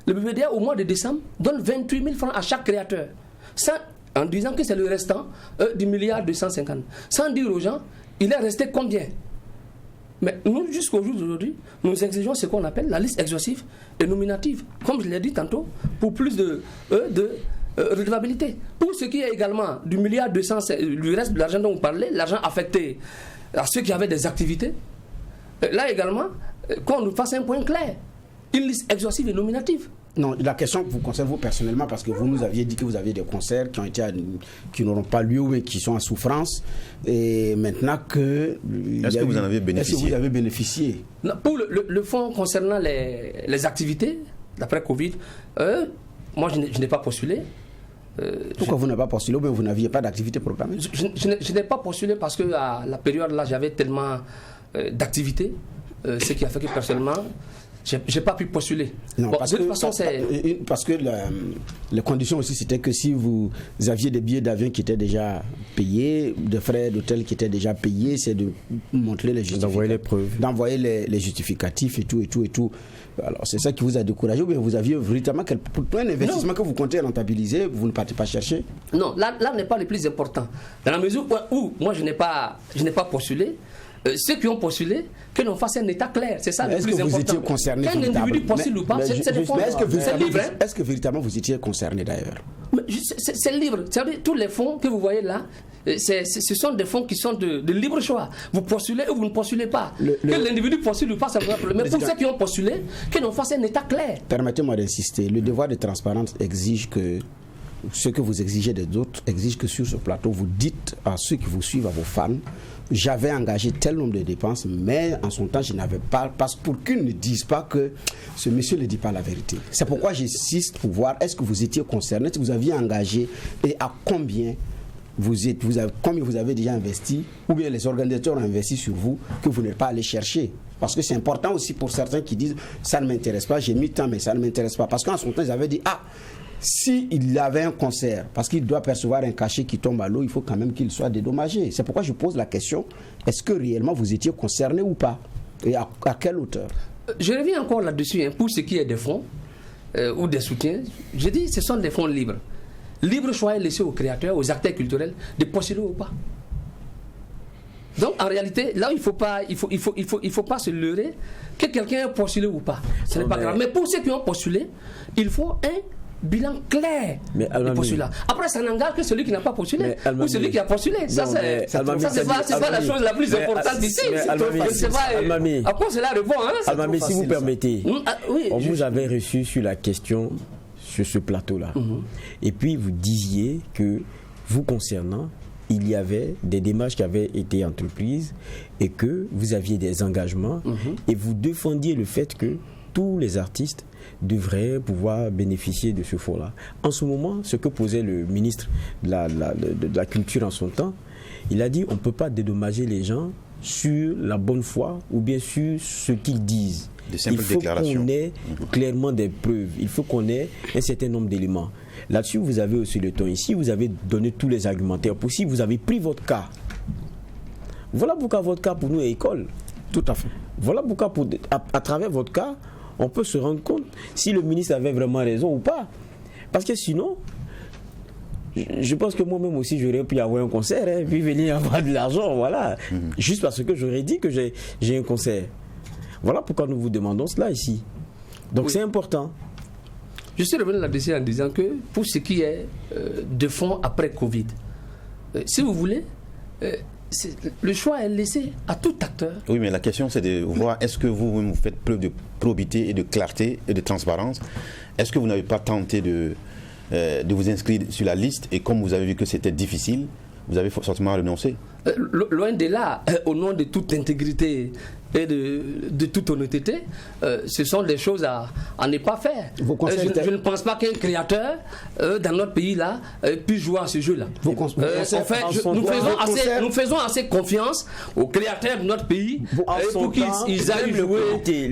le BBDA au mois de décembre donne 28 000 francs à chaque créateur. En disant que c'est le restant du milliard 250. Sans dire aux gens, il est resté combien? Mais nous, jusqu'au jour d'aujourd'hui, nous exigeons ce qu'on appelle la liste exhaustive et nominative, comme je l'ai dit tantôt, pour plus de redevabilité. Pour ce qui est également du milliard 200, du reste de l'argent dont vous parlez, l'argent affecté à ceux qui avaient des activités, là également, qu'on nous fasse un point clair, une liste exhaustive et nominative. Non, la question vous concerne vous personnellement, parce que vous nous aviez dit que vous aviez des concerts qui n'auront pas lieu mais qui sont en souffrance. Et maintenant que... Est-ce que vous en avez bénéficié? Est-ce que vous avez bénéficié? Non, pour le fonds concernant les activités, d'après Covid, moi je n'ai pas postulé. Pourquoi vous n'avez pas postulé ou bien vous n'aviez pas d'activité programmée? Je n'ai pas postulé parce que à la période là, j'avais tellement d'activités, ce qui a fait que personnellement... Je n'ai pas pu postuler. Non, bon, parce que les conditions aussi, c'était que si vous aviez des billets d'avion qui étaient déjà payés, des frais d'hôtel qui étaient déjà payés, c'est de montrer les justificatifs. D'envoyer les preuves. D'envoyer les justificatifs et tout. Alors, c'est ça qui vous a découragé ou bien vous aviez véritablement un investissement que vous comptez rentabiliser, vous ne partez pas chercher? Non, là n'est pas le plus important. Dans la mesure où moi, je n'ai pas postulé, ceux qui ont postulé, que l'on fasse un état clair, c'est ça le plus important. Est-ce que vous étiez concerné? Qu'un individu postule ou pas, c'est le fonds. Est-ce que véritablement vous étiez concerné d'ailleurs? C'est libre. Tous les fonds que vous voyez là, ce sont des fonds qui sont de libre choix. Vous postulez ou vous ne postulez pas. Que l'individu postule ou pas, ça ne pose pas de problème. Mais pour ceux qui ont postulé, que l'on fasse un état clair. Permettez-moi d'insister. Le devoir de transparence exige que ce que vous exigez des autres exige que sur ce plateau, vous dites à ceux qui vous suivent, à vos fans, j'avais engagé tel nombre de dépenses, mais en son temps, je n'avais pas, parce que pour qu'ils ne disent pas que ce monsieur ne dit pas la vérité. C'est pourquoi j'insiste pour voir, est-ce que vous étiez concerné, si vous aviez engagé et à combien combien vous avez déjà investi, ou bien les organisateurs ont investi sur vous, que vous n'êtes pas allé chercher. Parce que c'est important aussi pour certains qui disent ça ne m'intéresse pas, j'ai mis tant mais ça ne m'intéresse pas. Parce qu'en son temps ils avaient dit s'il avait un concert, parce qu'il doit percevoir un cachet qui tombe à l'eau, il faut quand même qu'il soit dédommagé. C'est pourquoi je pose la question, est-ce que réellement vous étiez concerné ou pas? Et à quelle hauteur? Je reviens encore là-dessus, pour ce qui est des fonds ou des soutiens. Je dis ce sont des fonds libres. Libre choix est laissé aux créateurs, aux acteurs culturels de postuler ou pas. Donc en réalité, là il faut pas se leurrer que quelqu'un ait postulé ou pas. Ce n'est pas grave. Mais pour ceux qui ont postulé, il faut un bilan clair de postulat. Après, ça n'engage que celui qui n'a pas postulé ou celui qui a postulé. Ça, c'est pas la chose la plus importante ici. À quoi cela répond, Almami, si vous permettez, on vous avait reçu sur la question sur ce plateau-là. Et puis vous disiez que vous concernant, il y avait des démarches qui avaient été entreprises et que vous aviez des engagements et vous défendiez le fait que tous les artistes devraient pouvoir bénéficier de ce fonds-là. En ce moment, ce que posait le ministre de la Culture en son temps, il a dit on ne peut pas dédommager les gens sur la bonne foi ou bien sur ce qu'ils disent. Il faut qu'on ait clairement des preuves, il faut qu'on ait un certain nombre d'éléments. Là-dessus, vous avez aussi le temps ici, vous avez donné tous les argumentaires possibles, vous avez pris votre cas. Voilà pourquoi votre cas pour nous est école. Tout à fait. Voilà pourquoi à travers votre cas, on peut se rendre compte si le ministre avait vraiment raison ou pas. Parce que sinon, je pense que moi-même aussi, j'aurais pu avoir un concert, puis venir avoir de l'argent, voilà. Juste parce que j'aurais dit que j'ai un concert. Voilà pourquoi nous vous demandons cela ici. Donc c'est important. Je suis revenu là-dessus en disant que pour ce qui est de fonds après Covid, si vous voulez, le choix est laissé à tout acteur. Oui, mais la question c'est de voir est-ce que vous faites preuve de probité et de clarté et de transparence. Est-ce que vous n'avez pas tenté de vous inscrire sur la liste et comme vous avez vu que c'était difficile, vous avez forcément renoncé? Loin de là, au nom de toute intégrité et de toute honnêteté, ce sont des choses à ne pas faire. Je ne pense pas qu'un créateur dans notre pays là puisse jouer à ce jeu-là. Nous faisons assez confiance aux créateurs de notre pays pour qu'ils aillent jouer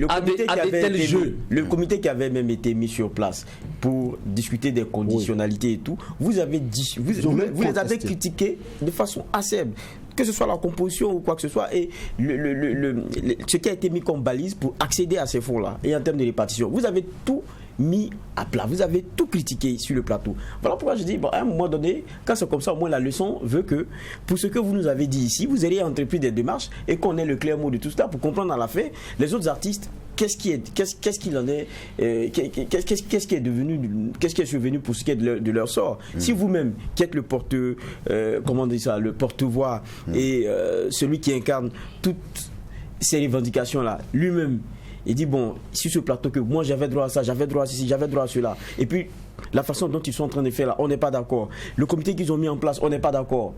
à de tels jeux. Le comité qui avait même été mis sur place pour discuter des conditionnalités et tout, vous les avez critiqués de façon acerbe. Que ce soit la composition ou quoi que ce soit, et ce qui a été mis comme balise pour accéder à ces fonds-là, et en termes de répartition, vous avez tout mis à plat, vous avez tout critiqué sur le plateau. Voilà pourquoi je dis, à un moment donné, quand c'est comme ça, au moins la leçon veut que, pour ce que vous nous avez dit ici, vous ayez entrepris des démarches et qu'on ait le clair mot de tout cela pour comprendre à la fin les autres artistes. Qu'est-ce qui en est, qu'est-ce qui est devenu, qu'est-ce qui est survenu pour ce qui est de leur sort. Si vous-même qui êtes le le porte-voix et celui qui incarne toutes ces revendications-là, lui-même, il dit bon, sur ce plateau que moi j'avais droit à ça, j'avais droit à ceci, j'avais droit à cela, et puis la façon dont ils sont en train de faire là, on n'est pas d'accord. Le comité qu'ils ont mis en place, on n'est pas d'accord.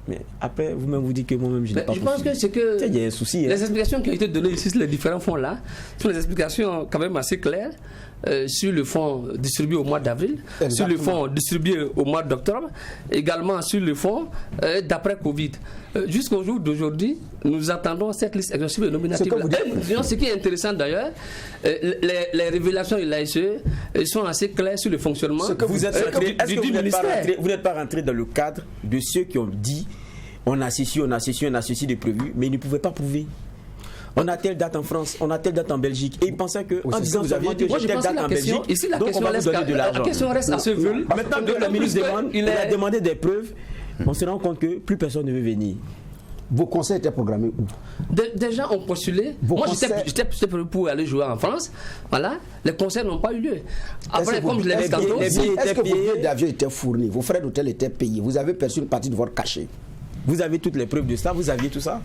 Mais après, vous-même vous dites que moi-même je n'ai pas je pense que c'est que il y a un souci. Les explications qui ont été données ici sur les différents fonds là sont des explications quand même assez claires sur le fonds distribué au mois d'avril, sur le fonds distribué au mois d'octobre, également sur le fonds d'après Covid. Jusqu'au jour d'aujourd'hui, nous attendons cette liste exhaustive et nominative. Ce qui est intéressant d'ailleurs, les révélations de l'ASE sont assez claires sur le fonctionnement du ministère. Vous n'êtes pas rentré dans le cadre de ceux qui ont dit on a ceci de prévu, mais ils ne pouvaient pas prouver. On a telle date en France, on a telle date en Belgique. Et ils pensaient que en disant vous aviez telle date en Belgique, ici, donc on va vous donner de l'argent. La question reste à ce vol. Maintenant que le ministre a demandé des preuves, on se rend compte que plus personne ne veut venir. Vos concerts étaient programmés où? Des gens ont postulé. Moi, j'étais prévu pour aller jouer en France. Voilà. Les concerts n'ont pas eu lieu. Après, comme je l'ai dit tantôt... Est-ce que vos billets d'avion étaient fournis? Vos frais d'hôtel étaient payés? Vous avez perçu une partie de votre cachet? Vous avez toutes les preuves de ça? Vous aviez tout ça?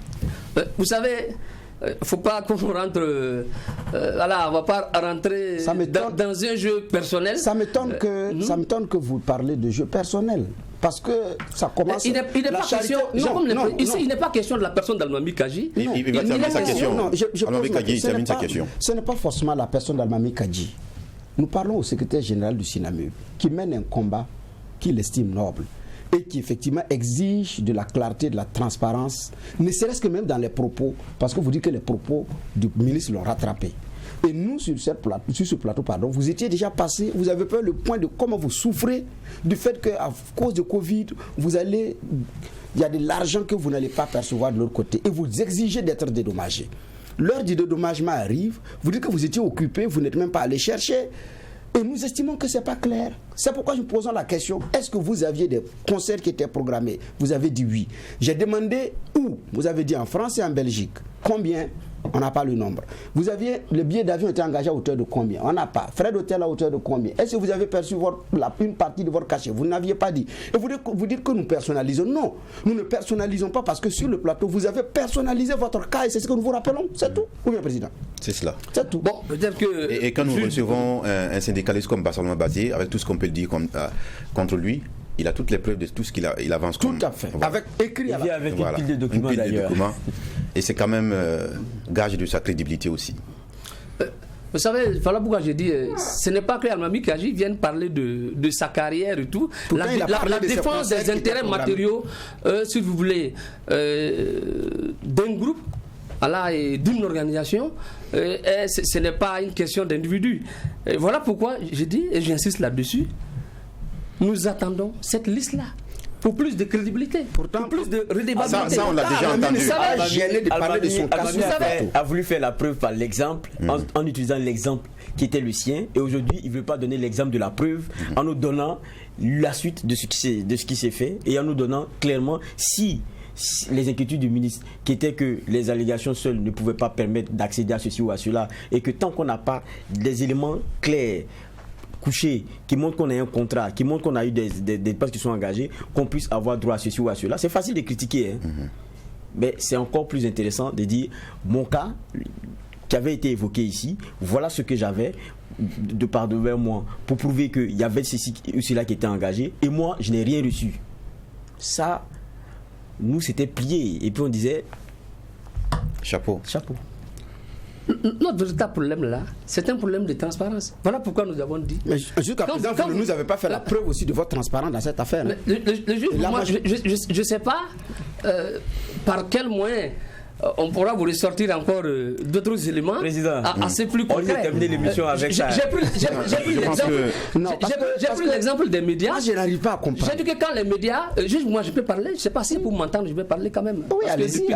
Vous savez... Il ne faut pas qu'on rentre. Voilà, on ne va pas rentrer dans un jeu personnel. Ça m'étonne que vous parlez de jeu personnel. Parce que ça commence. Il n'est pas question. Ici, il n'est pas question de la personne d'Almami Kadji. Il va terminer sa question. Almami Kadji termine sa question. Ce n'est pas forcément la personne d'Almami Kadji. Nous parlons au secrétaire général du SINAMU qui mène un combat qu'il estime noble, et qui effectivement exige de la clarté, de la transparence, ne serait-ce que même dans les propos, parce que vous dites que les propos du ministre l'ont rattrapé. Et nous, sur ce plateau, vous étiez déjà passé, vous avez fait le point de comment vous souffrez du fait qu'à cause de Covid, il y a de l'argent que vous n'allez pas percevoir de l'autre côté et vous exigez d'être dédommagé. L'heure du dédommagement arrive, vous dites que vous étiez occupé, vous n'êtes même pas allé chercher. Et nous estimons que ce n'est pas clair. C'est pourquoi nous posons la question, est-ce que vous aviez des concerts qui étaient programmés? Vous avez dit oui. J'ai demandé où? Vous avez dit en France et en Belgique. Combien? On n'a pas le nombre. Vous aviez, le billet d'avion était engagé à hauteur de combien? On n'a pas. Frais d'hôtel à hauteur de combien? Est-ce que vous avez perçu une partie de votre cachet? Vous n'aviez pas dit. Et vous dites que nous personnalisons. Non, nous ne personnalisons pas parce que sur le plateau, vous avez personnalisé votre cas et c'est ce que nous vous rappelons. C'est tout. Ou bien, Président? C'est cela. C'est tout. Bon, peut-être que... Et quand nous recevons un syndicaliste comme Barcelona Bazé, avec tout ce qu'on peut le dire contre lui, il a toutes les preuves de tout ce qu'il avance. Tout à fait. Voilà. Avec écrit il vient avec une pile de documents une pile d'ailleurs. De documents. Et c'est quand même gage de sa crédibilité aussi. Vous savez, voilà pourquoi j'ai dit, ce n'est pas que Almami Kadji vienne parler de sa carrière et tout. Pourtant, La défense des intérêts matériaux, si vous voulez, d'un groupe et d'une organisation, ce n'est pas une question d'individu. Voilà pourquoi j'ai dit, et j'insiste là-dessus, nous attendons cette liste-là. Pour plus de crédibilité, pour plus de redébatabilité. Ça, on l'a déjà entendu. A voulu faire la preuve par l'exemple, en utilisant l'exemple qui était le sien, et aujourd'hui, il ne veut pas donner l'exemple de la preuve en nous donnant la suite de ce qui s'est fait, et en nous donnant clairement si les inquiétudes du ministre, qui étaient que les allégations seules ne pouvaient pas permettre d'accéder à ceci ou à cela, et que tant qu'on n'a pas des éléments clairs, couché, qui montre qu'on a un contrat, qui montre qu'on a eu des postes qui sont engagés, qu'on puisse avoir droit à ceci ou à cela. C'est facile de critiquer, hein. Mais c'est encore plus intéressant de dire mon cas qui avait été évoqué ici, voilà ce que j'avais de part devant moi pour prouver qu'il y avait ceci ou cela qui était engagé et moi je n'ai rien reçu. Ça, nous c'était plié et puis on disait chapeau. Notre véritable problème là, c'est un problème de transparence. Voilà pourquoi nous avons dit. Mais jusqu'à présent, vous ne nous avez pas fait la preuve aussi de votre transparence dans cette affaire. Le juge, moi, je ne sais pas par quel moyen on pourra vous ressortir encore d'autres éléments assez plus concrets. On a terminé l'émission avec ça. J'ai pris l'exemple des médias. Moi, je n'arrive pas à comprendre. J'ai dit que quand les médias, moi je peux parler, je ne sais pas si pour m'entendre, je vais parler quand même. Oui, allez-y.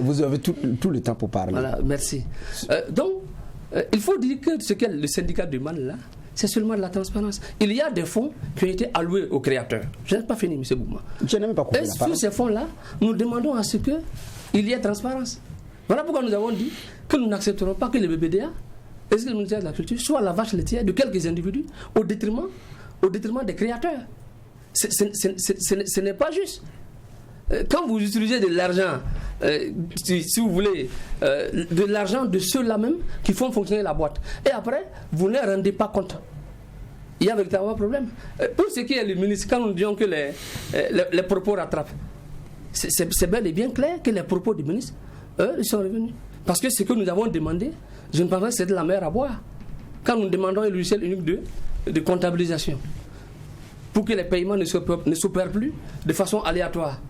Vous avez tout le temps pour parler. Voilà, merci. Donc, il faut dire que ce que le syndicat demande là, c'est seulement de la transparence. Il y a des fonds qui ont été alloués aux créateurs. Je n'ai pas fini, M. Bouma. Je n'ai même pas compris. Et sur ces fonds-là, nous demandons à ce qu'il y ait transparence. Voilà pourquoi nous avons dit que nous n'accepterons pas que le BBDA et le ministère de la Culture soient la vache laitière de quelques individus au détriment des créateurs. Ce n'est pas juste. Quand vous utilisez de l'argent, si vous voulez, de l'argent de ceux-là même qui font fonctionner la boîte, et après, vous ne rendez pas compte, il y a véritablement un problème. Pour ce qui est du ministre, quand nous disons que les propos rattrapent, c'est bel et bien clair que les propos du ministre, ils sont revenus. Parce que ce que nous avons demandé, je ne pense pas que c'est de la mer à boire. Quand nous demandons un logiciel unique de comptabilisation, pour que les paiements ne s'opèrent plus de façon aléatoire,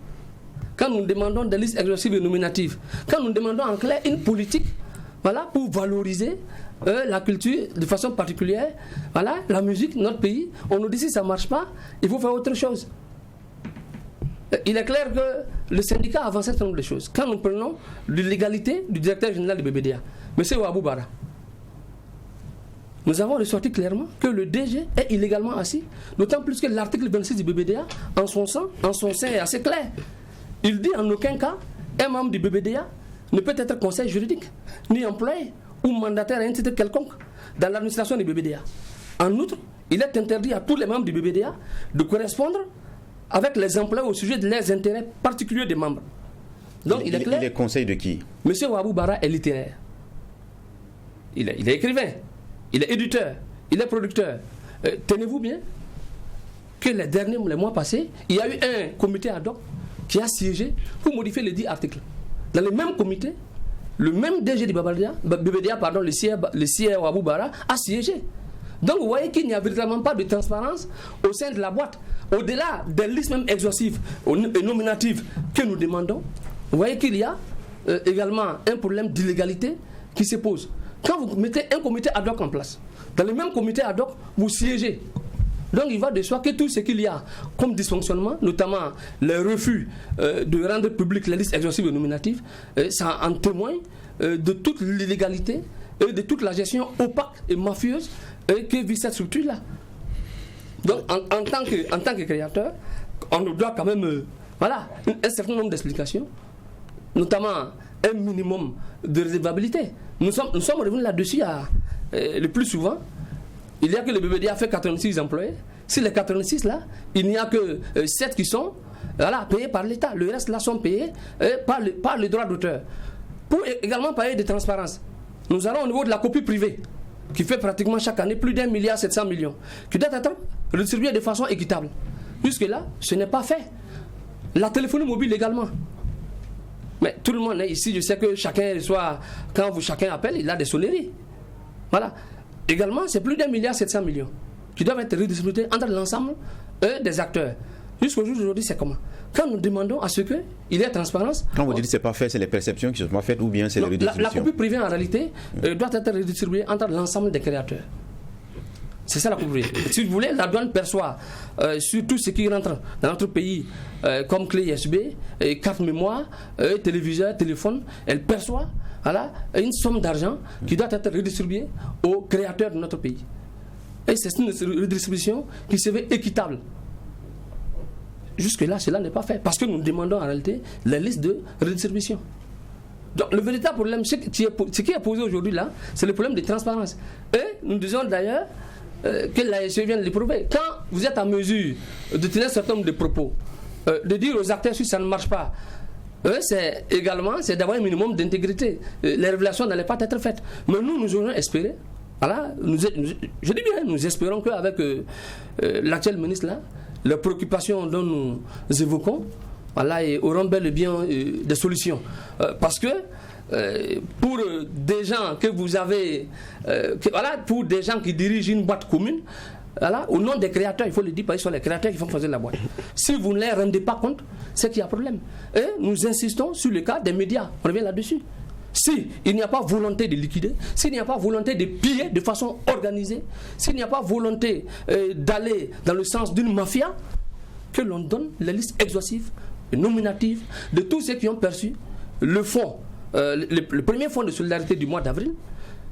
quand nous demandons des listes exhaustives et nominatives, quand nous demandons en clair une politique, voilà, pour valoriser la culture de façon particulière, voilà, la musique, notre pays, on nous dit si ça ne marche pas, il faut faire autre chose. Il est clair que le syndicat a avancé un certain nombre de choses. Quand nous prenons l'illégalité du directeur général du BBDA, M. Ouabou Bara, nous avons ressorti clairement que le DG est illégalement assis, d'autant plus que l'article 26 du BBDA, en son sein est assez clair. Il dit en aucun cas, un membre du BBDA ne peut être conseil juridique, ni employé ou mandataire à un titre quelconque dans l'administration du BBDA. En outre, il est interdit à tous les membres du BBDA de correspondre avec les employés au sujet de leurs intérêts particuliers des membres. Donc, il est clair. Il est conseil de qui? M. Ouabou Bara est littéraire. Il est écrivain, il est éditeur, il est producteur. Tenez-vous bien que les mois passés, il y a eu un comité ad hoc qui a siégé pour modifier les 10 articles. Dans le même comité, le même DG du BBDA, le sieur Ouabou Bara, a siégé. Donc vous voyez qu'il n'y a véritablement pas de transparence au sein de la boîte. Au-delà des listes même exhaustives et nominatives que nous demandons, vous voyez qu'il y a également un problème d'illégalité qui se pose. Quand vous mettez un comité ad hoc en place, dans le même comité ad hoc, vous siégez. Donc il va de soi que tout ce qu'il y a comme dysfonctionnement, notamment le refus de rendre public les listes exhaustives et nominatives, ça en témoigne de toute l'illégalité et de toute la gestion opaque et mafieuse que vit cette structure-là. Donc en tant que créateur, on nous doit quand même un certain nombre d'explications, notamment un minimum de réservabilité. Nous sommes revenus là-dessus le plus souvent. Il y a que le BBDA fait 86 employés. Si les 86 là, il n'y a que 7 qui sont payés par l'État. Le reste là sont payés par le droit d'auteur. Pour également parler de transparence, nous allons au niveau de la copie privée, qui fait pratiquement chaque année plus d'1,7 milliard, qui doit être redistribuée de façon équitable. Jusque-là, ce n'est pas fait. La téléphonie mobile également. Mais tout le monde ici, je sais que chacun reçoit, quand chacun appelle, il a des sonneries. Voilà. Également, c'est plus d'1,7 milliard qui doivent être redistribués entre l'ensemble des acteurs. Jusqu'au jour d'aujourd'hui, c'est comment? Quand nous demandons à ce qu'il y ait transparence... Quand vous dites que ce n'est pas fait, c'est les perceptions qui ne sont pas faites ou bien c'est les redistributions? La copie privée, en réalité, doit être redistribuée entre l'ensemble des créateurs. C'est ça la copie privée. Si vous voulez, la douane perçoit sur tout ce qui rentre dans notre pays comme clé USB, carte mémoire, téléviseur, téléphone, elle perçoit une somme d'argent qui doit être redistribuée aux créateurs de notre pays. Et c'est une redistribution qui se veut équitable. Jusque-là, cela n'est pas fait. Parce que nous demandons en réalité les listes de redistribution. Donc le véritable problème, ce qui est posé aujourd'hui là, c'est le problème de transparence. Et nous disons d'ailleurs que l'ASE vient de le prouver. Quand vous êtes en mesure de tenir un certain nombre de propos, de dire aux acteurs si ça ne marche pas, c'est d'avoir un minimum d'intégrité. Les révélations n'allaient pas être faites. Mais nous aurions espéré, je dis bien, nous espérons qu'avec l'actuel ministre là, les préoccupations dont nous évoquons, auront bel et bien des solutions. Parce que pour des gens que vous avez, pour des gens qui dirigent une boîte commune, au nom des créateurs, il faut le dire, parce que ce sont les créateurs qui font fonctionner la boîte. Si vous ne les rendez pas compte, c'est qu'il y a problème. Et nous insistons sur le cas des médias. On revient là-dessus. S'il n'y a pas volonté de liquider, s'il n'y a pas volonté de piller de façon organisée, s'il n'y a pas volonté d'aller dans le sens d'une mafia, que l'on donne les listes exhaustives et nominatives de tous ceux qui ont perçu le fonds, le premier fonds de solidarité du mois d'avril,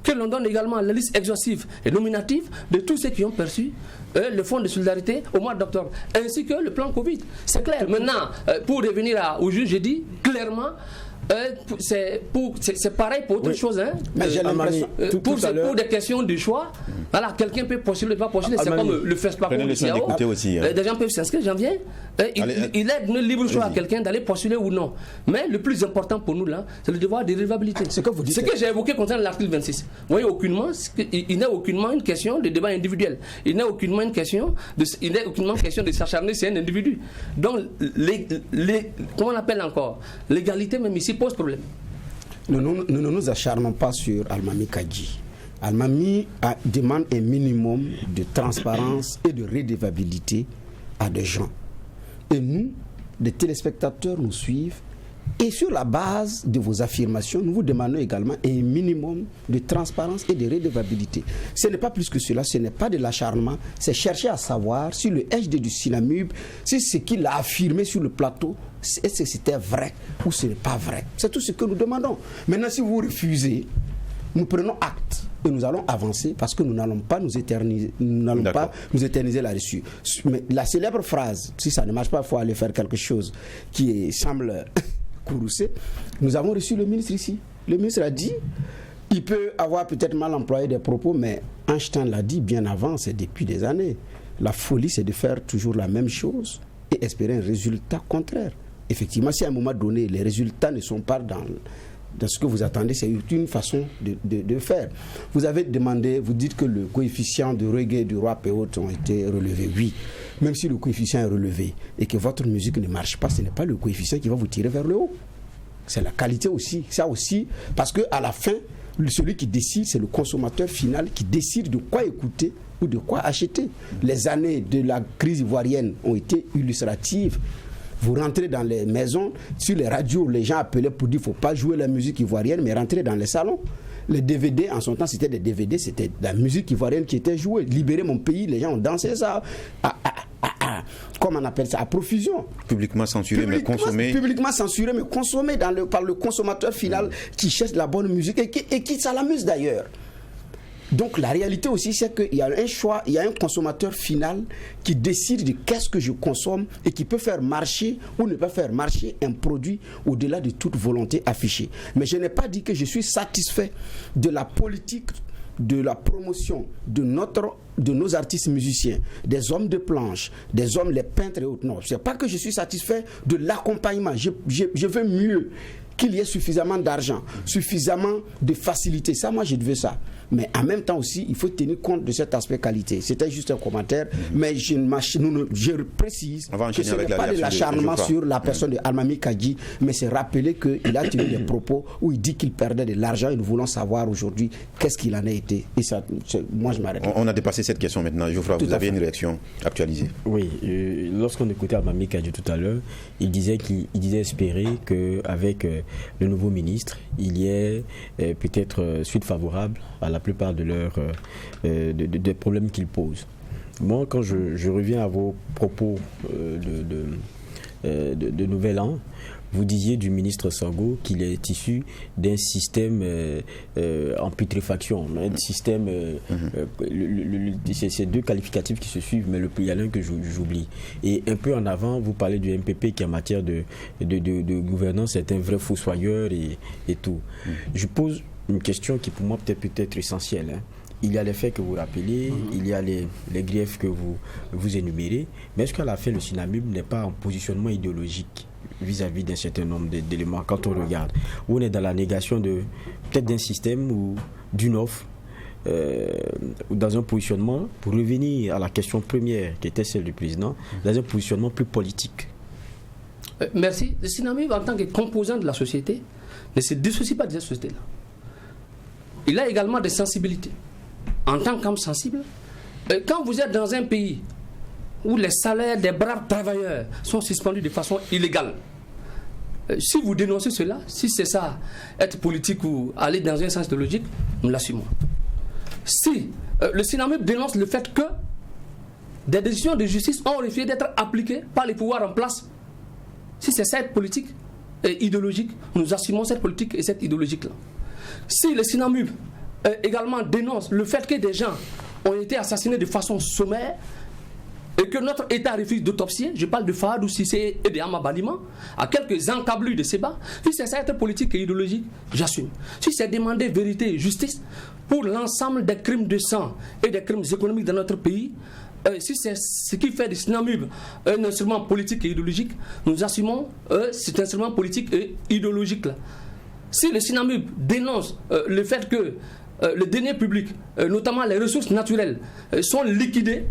que l'on donne également la liste exhaustive et nominative de tous ceux qui ont perçu le fonds de solidarité au mois d'octobre, ainsi que le plan Covid. C'est clair. Maintenant, pour revenir au juge, j'ai dit clairement, c'est pareil pour autre chose. Mais j'ai l'impression pour des questions de choix, quelqu'un peut postuler, pas postuler, c'est comme le FESPACO, le CAO. Aussi, des gens peuvent s'inscrire, j'en viens. Il est donné libre choix à quelqu'un d'aller postuler ou non. Mais le plus important pour nous là, c'est le devoir de réservabilité. Ce que j'ai évoqué concernant l'article 26. Vous voyez, il n'est aucunement une question de débat individuel. Il n'est aucunement une question de s'acharner sur un individu. Donc, comment on appelle encore, l'égalité même ici pose problème. Nous ne nous acharnons pas sur Almami Kadji. Almami demande un minimum de transparence et de redevabilité à des gens. Et nous, des téléspectateurs nous suivent. Et sur la base de vos affirmations, nous vous demandons également un minimum de transparence et de redevabilité. Ce n'est pas plus que cela, ce n'est pas de l'acharnement, c'est chercher à savoir si le HD du Sinamub, si ce qu'il a affirmé sur le plateau, est-ce que c'était vrai ou ce n'est pas vrai. C'est tout ce que nous demandons. Maintenant, si vous refusez, nous prenons acte et nous allons avancer parce que nous n'allons pas nous éterniser, là-dessus. Mais la célèbre phrase, si ça ne marche pas, il faut aller faire quelque chose qui semble courroucé. Nous avons reçu le ministre ici. Le ministre a dit, il peut avoir peut-être mal employé des propos, mais Einstein l'a dit bien avant, c'est depuis des années. La folie, c'est de faire toujours la même chose et espérer un résultat contraire. Effectivement, si à un moment donné, les résultats ne sont pas dans ce que vous attendez, c'est une façon de faire. Vous avez demandé, vous dites que le coefficient de reggae, du rap et autres ont été relevés. Oui, même si le coefficient est relevé et que votre musique ne marche pas, ce n'est pas le coefficient qui va vous tirer vers le haut. C'est la qualité aussi. Ça aussi, parce qu'à la fin, celui qui décide, c'est le consommateur final qui décide de quoi écouter ou de quoi acheter. Les années de la crise ivoirienne ont été illustratives. Vous rentrez dans les maisons, sur les radios, les gens appelaient pour dire qu'il ne faut pas jouer la musique ivoirienne, mais rentrer dans les salons. Les DVD, en son temps, c'était des DVD, c'était la musique ivoirienne qui était jouée. Libérer mon pays, les gens ont dansé ça. Comment on appelle ça, à profusion. Publiquement censuré, mais consommé. Publiquement censuré, mais consommé par le consommateur final qui cherche la bonne musique et qui ça l'amuse d'ailleurs. Donc la réalité aussi, c'est qu'il y a un choix, il y a un consommateur final qui décide de qu'est-ce que je consomme et qui peut faire marcher ou ne pas faire marcher un produit au-delà de toute volonté affichée. Mais je n'ai pas dit que je suis satisfait de la politique de la promotion de nos artistes musiciens, des hommes de planche, des hommes, les peintres et autres. Non, ce n'est pas que je suis satisfait de l'accompagnement. Je veux mieux qu'il y ait suffisamment d'argent, suffisamment de facilité. Ça, moi, je veux ça. Mais en même temps aussi, il faut tenir compte de cet aspect qualité. C'était juste un commentaire, mais je précise que ce n'est pas de l'acharnement sur la personne de Almami Kadji, mais c'est rappeler qu'il a tenu des propos où il dit qu'il perdait de l'argent et nous voulons savoir aujourd'hui qu'est-ce qu'il en a été. Et ça, moi, je m'arrête. On a dépassé cette question maintenant. Geoffroy, vous avez une réaction actualisée? Oui, lorsqu'on écoutait Almami Kadji tout à l'heure, il disait espérer qu'avec le nouveau ministre, il y ait peut-être suite favorable à la plupart de leurs des problèmes qu'ils posent. Moi, quand je reviens à vos propos de Nouvel An, vous disiez du ministre Sango qu'il est issu d'un système en putréfaction, un système, c'est deux qualificatifs qui se suivent, mais il y a l'un que j'oublie. Et un peu en avant, vous parlez du MPP qui en matière de gouvernance est un vrai fossoyeur et tout. Je pose une question qui pour moi peut être essentielle. Il y a les faits que vous rappelez, il y a les griefs que vous énumérez, mais est-ce qu'à la fin le SYNAMIB n'est pas en positionnement idéologique vis-à-vis d'un certain nombre d'éléments quand on regarde, où on est dans la négation peut-être d'un système ou d'une offre, ou dans un positionnement, pour revenir à la question première qui était celle du président, dans un positionnement plus politique? Merci. Le SYNAMIB en tant que composant de la société ne se dissocie pas de cette société-là. Il a également des sensibilités. En tant qu'homme sensible, quand vous êtes dans un pays où les salaires des braves travailleurs sont suspendus de façon illégale, si vous dénoncez cela, si c'est ça, être politique ou aller dans un sens de logique, nous l'assumons. Si le SYNAMIB dénonce le fait que des décisions de justice ont refusé d'être appliquées par les pouvoirs en place, si c'est cette politique idéologique, nous assumons cette politique et cette idéologique-là. Si le SYNAMIB également dénonce le fait que des gens ont été assassinés de façon sommaire et que notre État refuse d'autopsier, je parle de Fahad Cissé et de Hama Balima, à quelques encablures de Seba, si c'est cette politique et idéologique, j'assume. Si c'est demander vérité et justice pour l'ensemble des crimes de sang et des crimes économiques dans notre pays, si c'est ce qui fait du SYNAMIB un instrument politique et idéologique, nous assumons cet instrument politique et idéologique là. Si le SYNAMIB dénonce le fait que les deniers publics, notamment les ressources naturelles, sont liquidées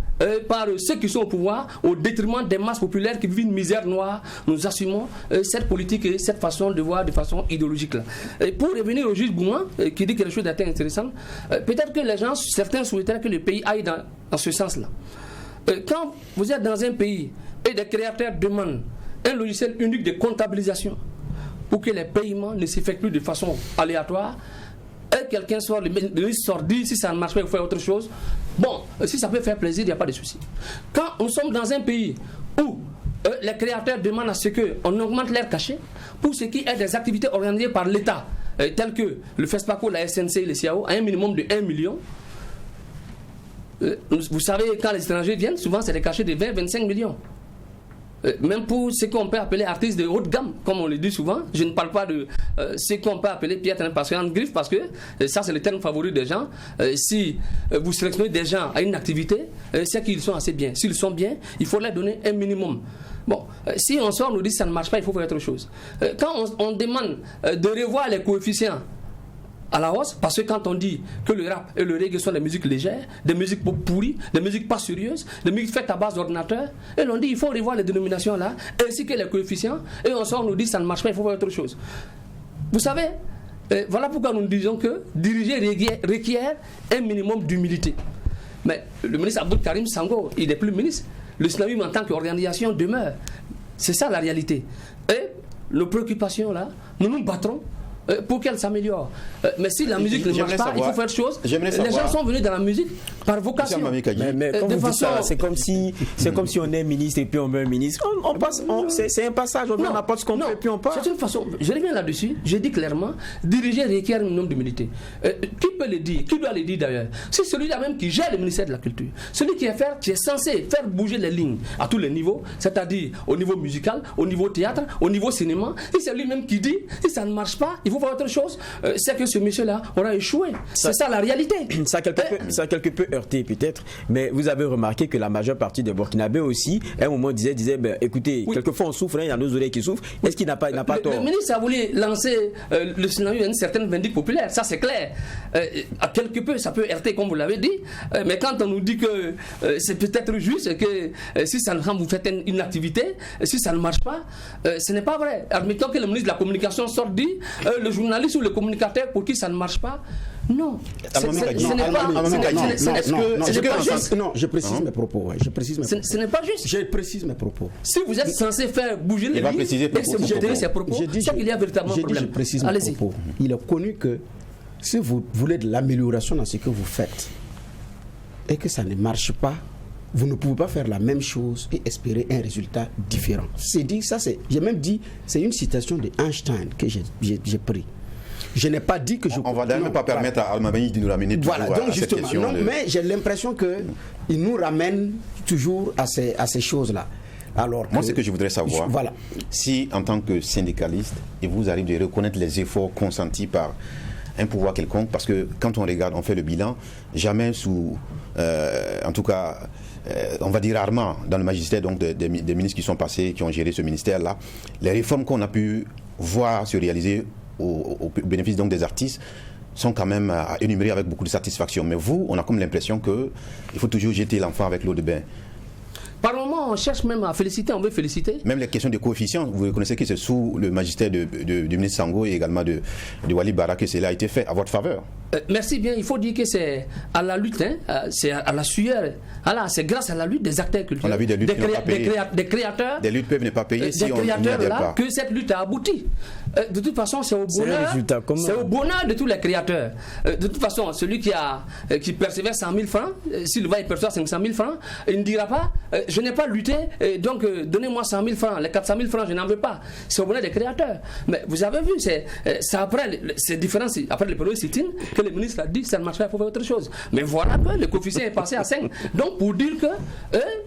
par ceux qui sont au pouvoir au détriment des masses populaires qui vivent une misère noire, nous assumons cette politique et cette façon de voir de façon idéologique là. Et pour revenir au juge Gouma, qui dit quelque chose d'assez intéressant, peut-être que certains souhaiteraient que le pays aille dans ce sens-là. Quand vous êtes dans un pays et des créateurs demandent un logiciel unique de comptabilisation pour que les paiements ne s'effectuent plus de façon aléatoire, et quelqu'un sort, le ministre sort, dit si ça ne marche pas, il faut faire autre chose. Bon, si ça peut faire plaisir, il n'y a pas de souci. Quand nous sommes dans un pays où les créateurs demandent à ce qu'on augmente leur cachet, pour ce qui est des activités organisées par l'État, telles que le FESPACO, la SNC et le CIAO, à un minimum de 1 million, vous savez, quand les étrangers viennent, souvent c'est des cachets de 20-25 millions. Même pour ce qu'on peut appeler artistes de haute gamme, comme on le dit souvent, je ne parle pas de ce qu'on peut appeler piètre en griffe, parce que ça c'est le terme favori des gens. Si vous sélectionnez des gens à une activité, c'est qu'ils sont assez bien. S'ils sont bien, il faut leur donner un minimum. Bon, si on sort, on nous dit que ça ne marche pas, il faut faire autre chose. Quand on demande de revoir les coefficients à la hausse, parce que quand on dit que le rap et le reggae sont des musiques légères, des musiques pourries, des musiques pas sérieuses, des musiques faites à base d'ordinateur, et l'on dit il faut revoir les dénominations là, ainsi que les coefficients, et on sort, on nous dit ça ne marche pas, il faut faire autre chose. Vous savez, voilà pourquoi nous disons que diriger requiert un minimum d'humilité. Mais le ministre Abdou Karim Sango, il n'est plus ministre. Le SNAMIB en tant qu'organisation demeure. C'est ça la réalité. Et nos préoccupations là, nous nous battrons pour qu'elle s'améliore. Mais si la musique ne marche pas, il faut faire chose. Les gens sont venus dans la musique par vocation. Mais quand vous dites ça, c'est comme si on est ministre et puis on meurt ministre. On passe, c'est un passage, on n'apporte ce qu'on peut et puis on part. C'est une façon, je reviens là-dessus, j'ai dit clairement, diriger requiert un nombre d'humilité. Qui peut le dire? Qui doit le dire d'ailleurs? C'est celui-là même qui gère le ministère de la Culture. Celui qui est censé faire bouger les lignes à tous les niveaux, c'est-à-dire au niveau musical, au niveau théâtre, au niveau cinéma. Et c'est lui-même qui dit, si ça ne marche pas, il faut faire autre chose, c'est que ce monsieur-là aura échoué. C'est ça la réalité. Ça a quelque peu heurté peut-être, mais vous avez remarqué que la majeure partie des Burkinabés aussi, à un moment disait ben, écoutez, quelquefois on souffre, il y a nos oreilles qui souffrent. Est-ce qu'il n'a pas tort? Le ministre a voulu lancer le scénario à une certaine vindicte populaire, ça c'est clair. À quelque peu, ça peut heurter comme vous l'avez dit, mais quand on nous dit que c'est peut-être juste que si ça ne vous faites une activité, si ça ne marche pas, ce n'est pas vrai. Admettons que le ministre de la Communication sorte dit le journaliste ou le communicateur pour qui ça ne marche pas. Non, ce n'est pas juste. Non, je précise mes propos. Ce n'est pas juste. Je précise mes propos. Si vous êtes censé faire bouger les lignes, et que c'est ses propos, c'est qu'il y a véritablement un problème. Je précise mes propos. Il est connu que si vous voulez de l'amélioration dans ce que vous faites et que ça ne marche pas, vous ne pouvez pas faire la même chose et espérer un résultat différent. C'est dit, ça c'est, j'ai même dit, c'est une citation de Einstein que j'ai pris. Je n'ai pas dit que je... On va d'ailleurs pas permettre à Almamani de nous ramener toujours à cette question. Non, mais j'ai l'impression qu'il nous ramène toujours à ces choses-là. Alors moi, ce que je voudrais savoir, si en tant que syndicaliste, il vous arrive de reconnaître les efforts consentis par un pouvoir quelconque, parce que quand on regarde, on fait le bilan, jamais sous, en tout cas, on va dire rarement, dans le magistère donc des ministres qui sont passés, qui ont géré ce ministère-là, les réformes qu'on a pu voir se réaliser au bénéfice donc des artistes sont quand même à énumérer avec beaucoup de satisfaction. Mais vous, on a comme l'impression qu'il faut toujours jeter l'enfant avec l'eau de bain. Par moment, on cherche même à féliciter, on veut féliciter. Même les questions de coefficients, vous reconnaissez que c'est sous le magistère du ministre Sango et également de Wali Bara que cela a été fait à votre faveur. Merci bien, il faut dire que c'est à la lutte, c'est à la sueur. Voilà, c'est grâce à la lutte des acteurs culturels. On a vu des luttes des créateurs. Des luttes peuvent ne pas payer si on n'y adhère pas. Que cette lutte a abouti. De toute façon, c'est au bonheur de tous les créateurs. De toute façon, celui qui persévère 100 000 francs, s'il va y percevoir 500 000 francs, il ne dira pas je n'ai pas lutté, donc donnez-moi 100 000 francs, les 400 000 francs, je n'en veux pas. C'est au bonheur des créateurs. Mais vous avez vu, c'est après ces différences, après le premier sit-in, que le ministre a dit ça ne marche pas, il faut faire autre chose. Mais voilà que le coefficient est passé à 5. Donc pour dire que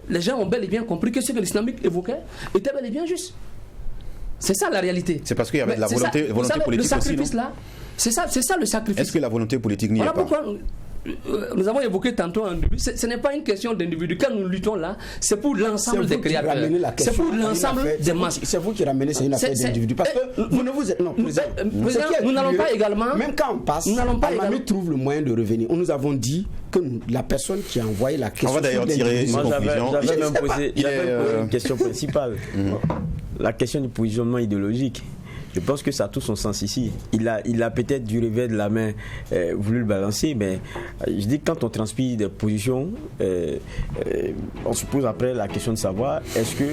les gens ont bel et bien compris que ce que l'islamique évoquait était bel et bien juste. C'est ça la réalité. C'est parce qu'il y avait de la volonté politique le sacrifice aussi, là, c'est ça le sacrifice. Est-ce que la volonté politique n'y est pas? Pourquoi nous avons évoqué tantôt un début, ce n'est pas une question d'individu. Quand nous luttons là, c'est pour l'ensemble des créateurs. C'est pour l'ensemble des masses. C'est vous qui ramenez, c'est une affaire d'individu. Parce que vous ne vous êtes. Non, nous n'allons pas également. Même quand on passe, Almami trouve le moyen de revenir. Nous avons dit que la personne qui a envoyé la question. On va d'ailleurs tirer une conclusion. J'avais même posé une question principale. La question du positionnement idéologique. Je pense que ça a tout son sens ici. Il a peut-être du revers de la main voulu le balancer, mais je dis que quand on transpire des positions, on se pose après la question de savoir est-ce que...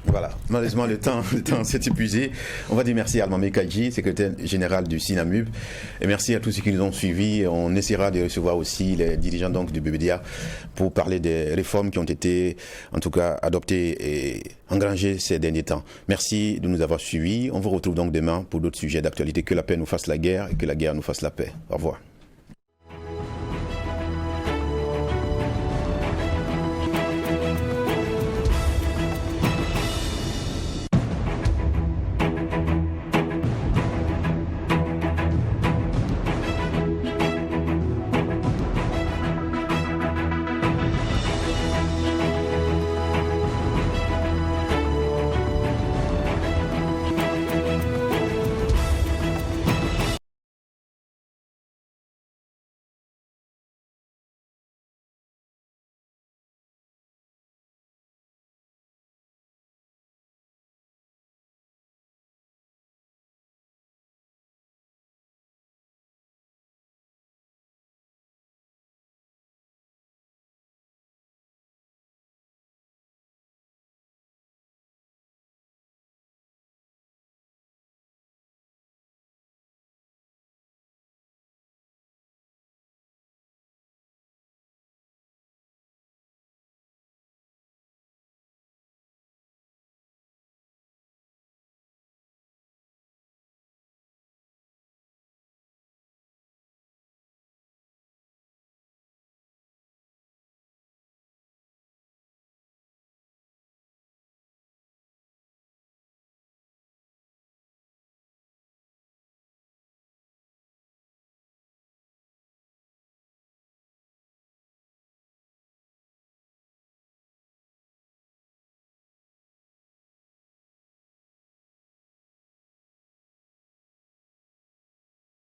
Voilà, malheureusement le temps s'est épuisé. On va dire merci à Almami Kadji, secrétaire général du SNAMIB, et merci à tous ceux qui nous ont suivis. On essaiera de recevoir aussi les dirigeants donc du BBDA pour parler des réformes qui ont été en tout cas adoptées et engrangées ces derniers temps. Merci de nous avoir suivis. On vous retrouve donc demain pour d'autres sujets d'actualité. Que la paix nous fasse la guerre et que la guerre nous fasse la paix. Au revoir.